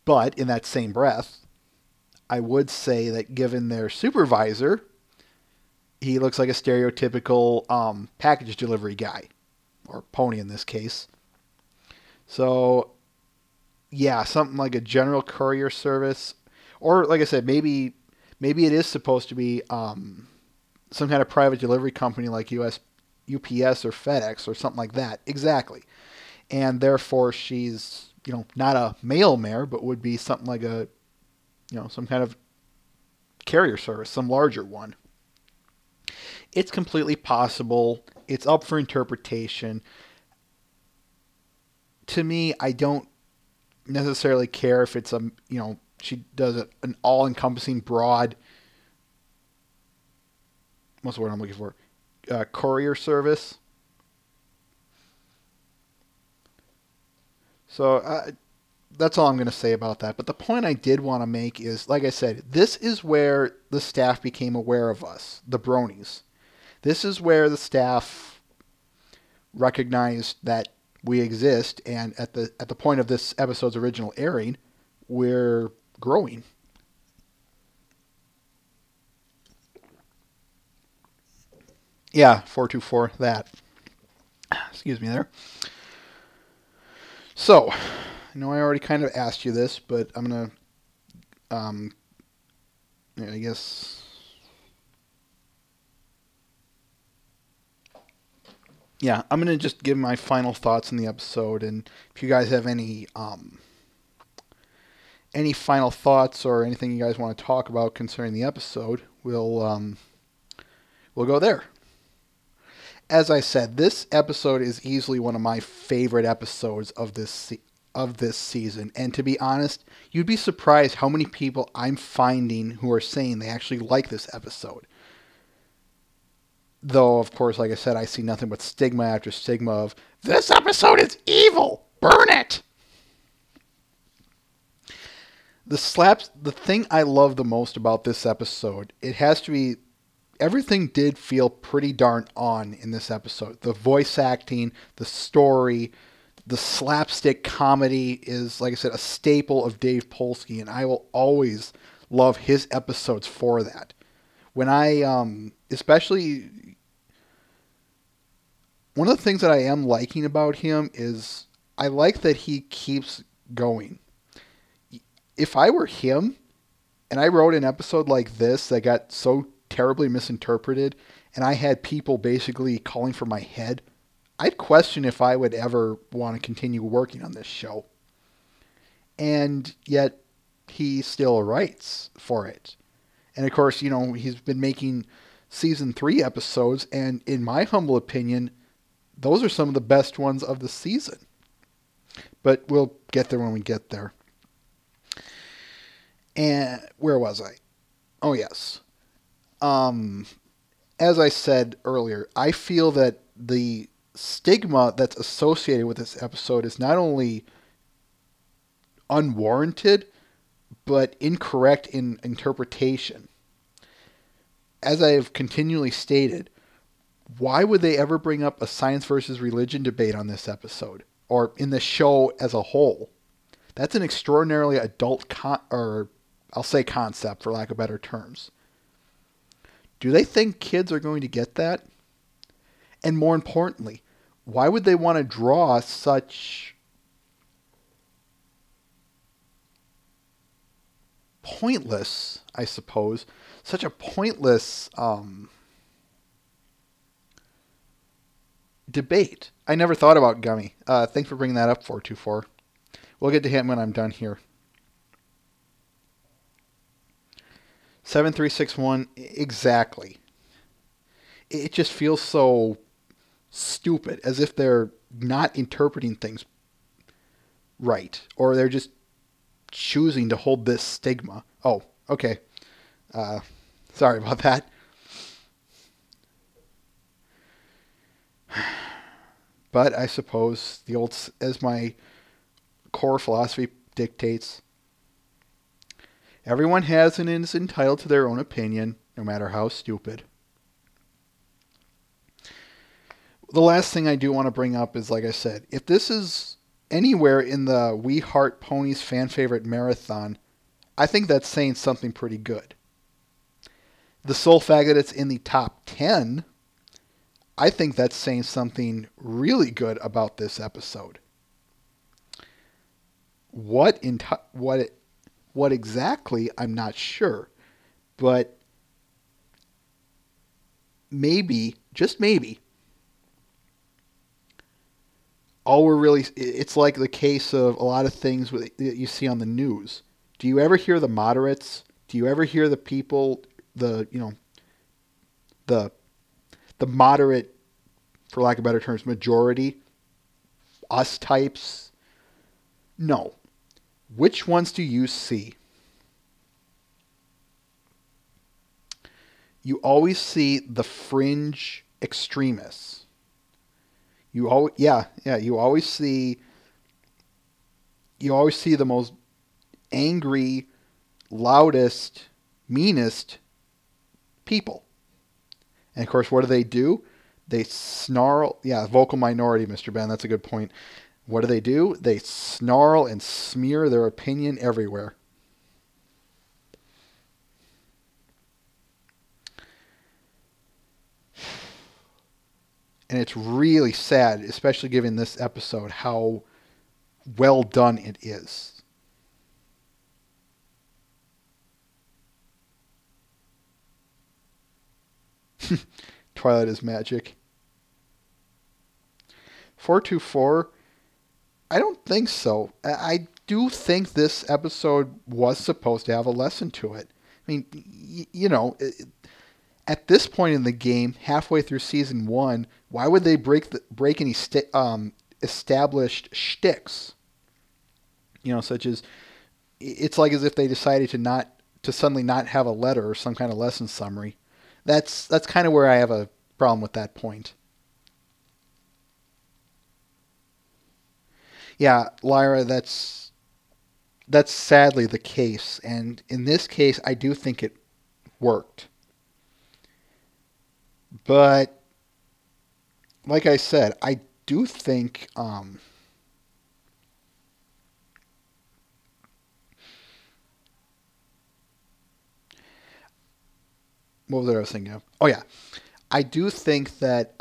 But in that same breath, I would say that given their supervisor, he looks like a stereotypical package delivery guy, or pony in this case. So, yeah, something like a general courier service, or like I said, maybe it is supposed to be some kind of private delivery company like UPS or FedEx or something like that. Exactly. And therefore she's, not a mail mare, but would be something like a, some kind of carrier service, some larger one. It's completely possible. It's up for interpretation. To me, I don't necessarily care if it's she does an all-encompassing broad, what's the word I'm looking for? Courier service. So that's all I'm going to say about that. But the point I did want to make is, like I said, this is where the staff became aware of us, the bronies. This is where the staff recognized that we exist, and at the point of this episode's original airing, we're growing. Yeah, 424, that. Excuse me there. So, I know I already kind of asked you this, but I'm going to, I guess, yeah, I'm going to just give my final thoughts on the episode, and if you guys have any final thoughts or anything you guys want to talk about concerning the episode, we'll go there. As I said, this episode is easily one of my favorite episodes of this season. And to be honest, you'd be surprised how many people I'm finding who are saying they actually like this episode. Though, of course, like I said, I see nothing but stigma after stigma of, this episode is evil! Burn it! The thing I love the most about this episode, it has to be, everything did feel pretty darn on in this episode. The voice acting, the story, the slapstick comedy is, like I said, a staple of Dave Polsky, and I will always love his episodes for that. When especially, one of the things that I am liking about him is I like that he keeps going. If I were him, and I wrote an episode like this that got so terribly misinterpreted, and I had people basically calling for my head, I'd question if I would ever want to continue working on this show. And yet, he still writes for it. And of course, he's been making season 3 episodes, and in my humble opinion, those are some of the best ones of the season. But we'll get there when we get there. And where was I? Oh, yes. As I said earlier, I feel that the stigma that's associated with this episode is not only unwarranted, but incorrect in interpretation. As I have continually stated, why would they ever bring up a science versus religion debate on this episode, or in the show as a whole? That's an extraordinarily adult I'll say concept, for lack of better terms. Do they think kids are going to get that? And more importantly, why would they want to draw such pointless, I suppose, such a pointless debate? I never thought about Gummy. Thanks for bringing that up, 424. We'll get to him when I'm done here. 7361, exactly. It just feels so stupid, as if they're not interpreting things right, or they're just choosing to hold this stigma. Oh, okay. Sorry about that. But I suppose as my core philosophy dictates, everyone has and is entitled to their own opinion, no matter how stupid. The last thing I do want to bring up is, like I said, if this is anywhere in the We Heart Ponies fan favorite marathon, I think that's saying something pretty good. The sole fact that it's in the top 10, I think that's saying something really good about this episode. What exactly, I'm not sure. But maybe, just maybe, it's like the case of a lot of things that you see on the news. Do you ever hear the moderates? Do you ever hear the people, the moderate, for lack of better terms, majority, us types? No. Which ones do you see? You always see the fringe extremists. You always see the most angry, loudest, meanest people. And of course, what do? They snarl. Yeah, vocal minority, Mr. Ben, that's a good point. What do? They snarl and smear their opinion everywhere. And it's really sad, especially given this episode, how well done it is. Twilight is magic. 424, I don't think so. I do think this episode was supposed to have a lesson to it. I mean, at this point in the game, halfway through season 1, why would they break any established shticks? Such as, it's like as if they decided to suddenly not have a letter or some kind of lesson summary. That's kind of where I have a problem with that point. Yeah, Lyra, that's sadly the case, and in this case, I do think it worked. But like I said, I do think what was it I was thinking of? Oh yeah, I do think that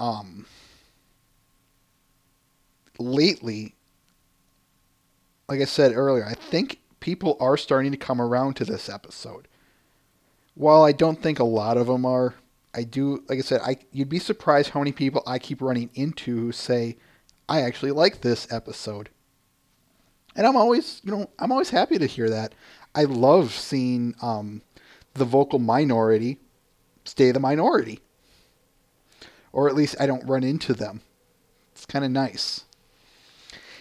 lately, like I said earlier, I think people are starting to come around to this episode. While I don't think a lot of them are, I do, like I said, you'd be surprised how many people I keep running into who say, I actually like this episode. And I'm always happy to hear that. I love seeing the vocal minority stay the minority. Or at least I don't run into them. It's kind of nice.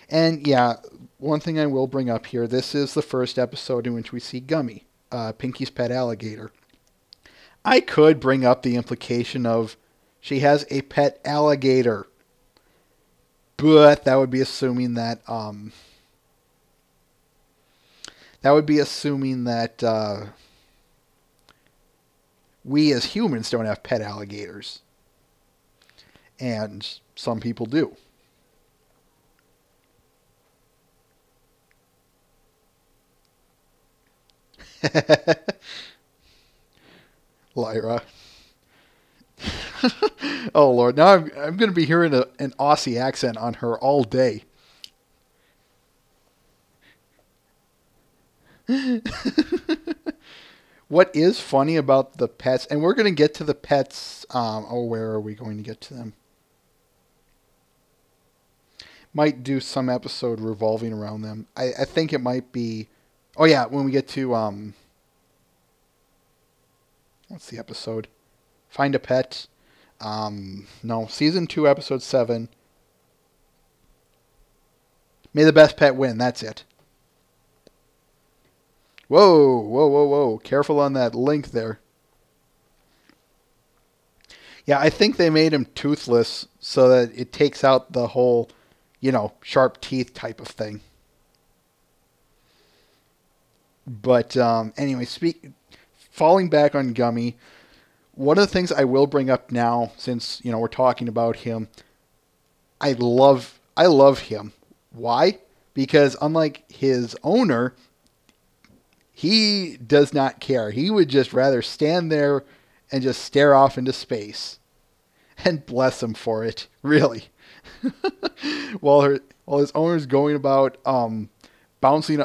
And yeah, one thing I will bring up here, this is the first episode in which we see Gummy, Pinkie's pet alligator. I could bring up the implication of she has a pet alligator, but that would be assuming that we as humans don't have pet alligators, and some people do. Lyra. Oh Lord, now I'm going to be hearing an Aussie accent on her all day. What is funny about the pets, and we're going to get to the pets, where are we going to get to them? Might do some episode revolving around them. I think it might be, oh yeah, when we get to, what's the episode? Find a Pet. No, season 2, episode 7. May the best pet win. That's it. Whoa, whoa, whoa, whoa. Careful on that link there. Yeah, I think they made him toothless so that it takes out the whole, sharp teeth type of thing. But anyway, falling back on Gummy, one of the things I will bring up now, since we're talking about him, I love him. Why? Because unlike his owner, he does not care. He would just rather stand there and just stare off into space. And bless him for it, really. while his owner's going about bouncing.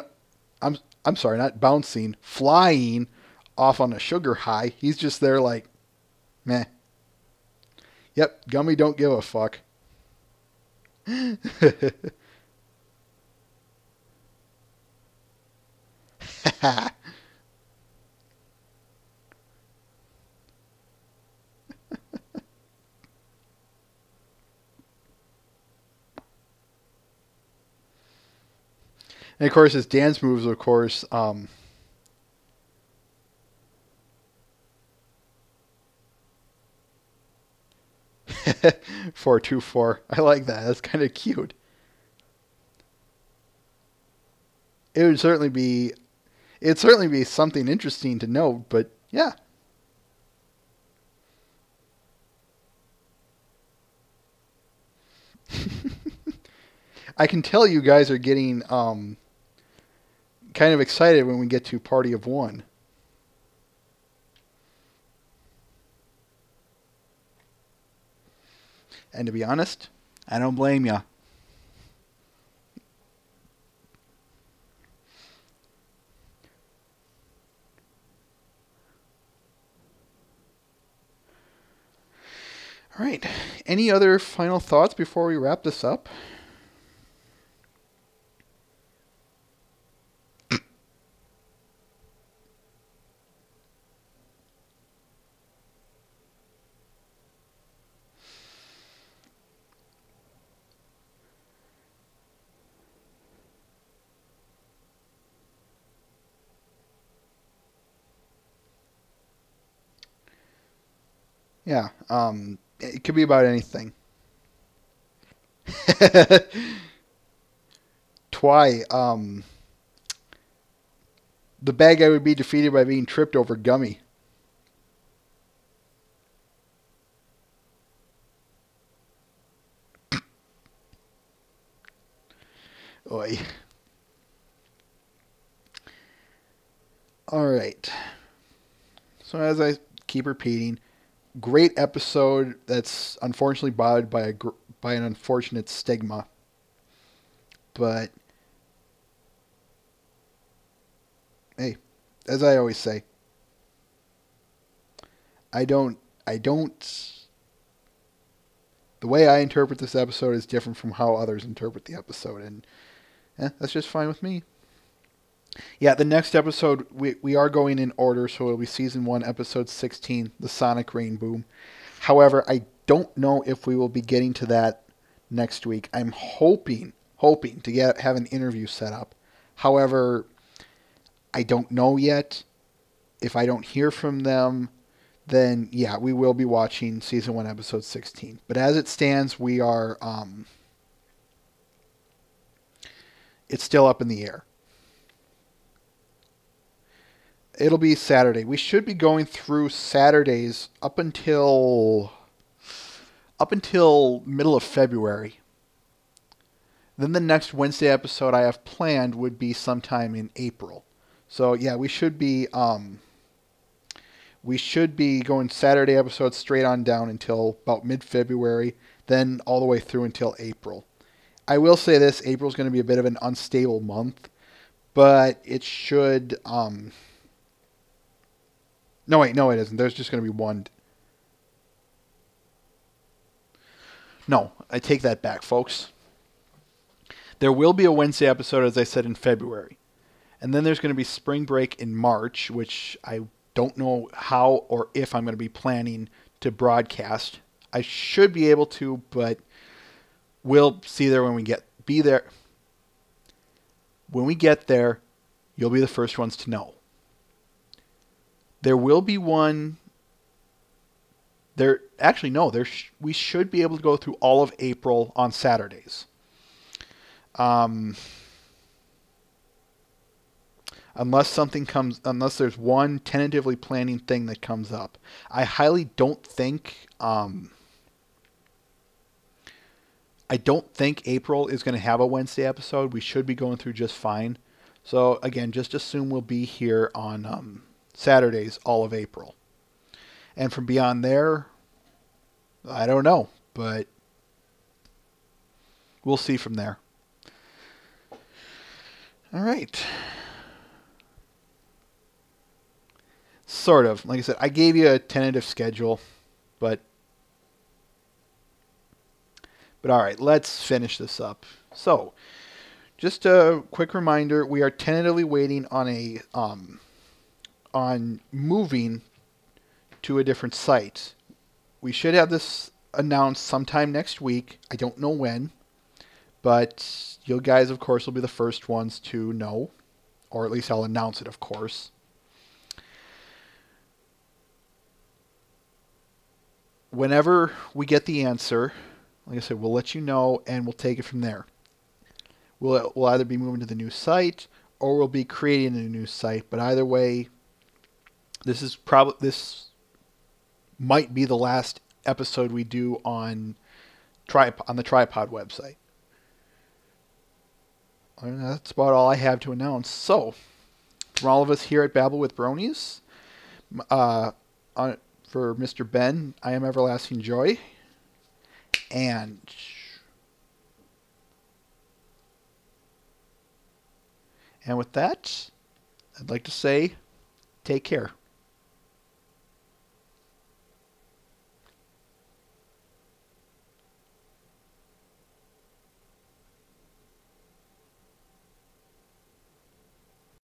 I'm sorry, not bouncing, flying off on a sugar high. He's just there like, meh. Yep, Gummy don't give a fuck. And of course, his dance moves, of course, 424. I like that. That's kind of cute. It'd certainly be something interesting to note, but yeah. I can tell you guys are getting kind of excited when we get to Party of One. And to be honest, I don't blame ya. All right. Any other final thoughts before we wrap this up? Yeah, it could be about anything. Twy, the bad guy would be defeated by being tripped over Gummy. Oi. All right. So as I keep repeating, great episode that's unfortunately bothered by an unfortunate stigma. But hey, as I always say, I don't the way I interpret this episode is different from how others interpret the episode, and that's just fine with me. Yeah, the next episode, we are going in order, so it'll be Season 1, Episode 16, The Sonic Rain Boom. However, I don't know if we will be getting to that next week. I'm hoping to have an interview set up. However, I don't know yet. If I don't hear from them, then yeah, we will be watching Season 1, Episode 16. But as it stands, we are, it's still up in the air. It'll be Saturday. We should be going through Saturdays up until middle of February. Then the next Wednesday episode I have planned would be sometime in April. So yeah, we should be going Saturday episodes straight on down until about mid-February, then all the way through until April. I will say this, April's going to be a bit of an unstable month, but it should No, it isn't. There's just going to be one. No, I take that back, folks. There will be a Wednesday episode, as I said, in February. And then there's going to be spring break in March, which I don't know how or if I'm going to be planning to broadcast. I should be able to, but we'll see there when we be there. When we get there, you'll be the first ones to know. There will be one. We should be able to go through all of April on Saturdays. Unless there's one tentatively planning thing that comes up. I highly don't think, I don't think April is going to have a Wednesday episode. We should be going through just fine. So again, just assume we'll be here on, Saturdays all of April. And from beyond there, I don't know, but we'll see from there. All right. Sort of. Like I said, I gave you a tentative schedule, but all right, let's finish this up. So, just a quick reminder, we are tentatively waiting on on moving to a different site. We should have this announced sometime next week. I don't know when, but you guys, of course, will be the first ones to know, or at least I'll announce it, of course. Whenever we get the answer, like I said, we'll let you know, and we'll take it from there. We'll either be moving to the new site, or we'll be creating a new site, but either way, this might be the last episode we do on the Tripod website. And that's about all I have to announce. So, from all of us here at Babble with Bronies, for Mr. Ben, I am Everlasting Joy, and with that, I'd like to say, take care.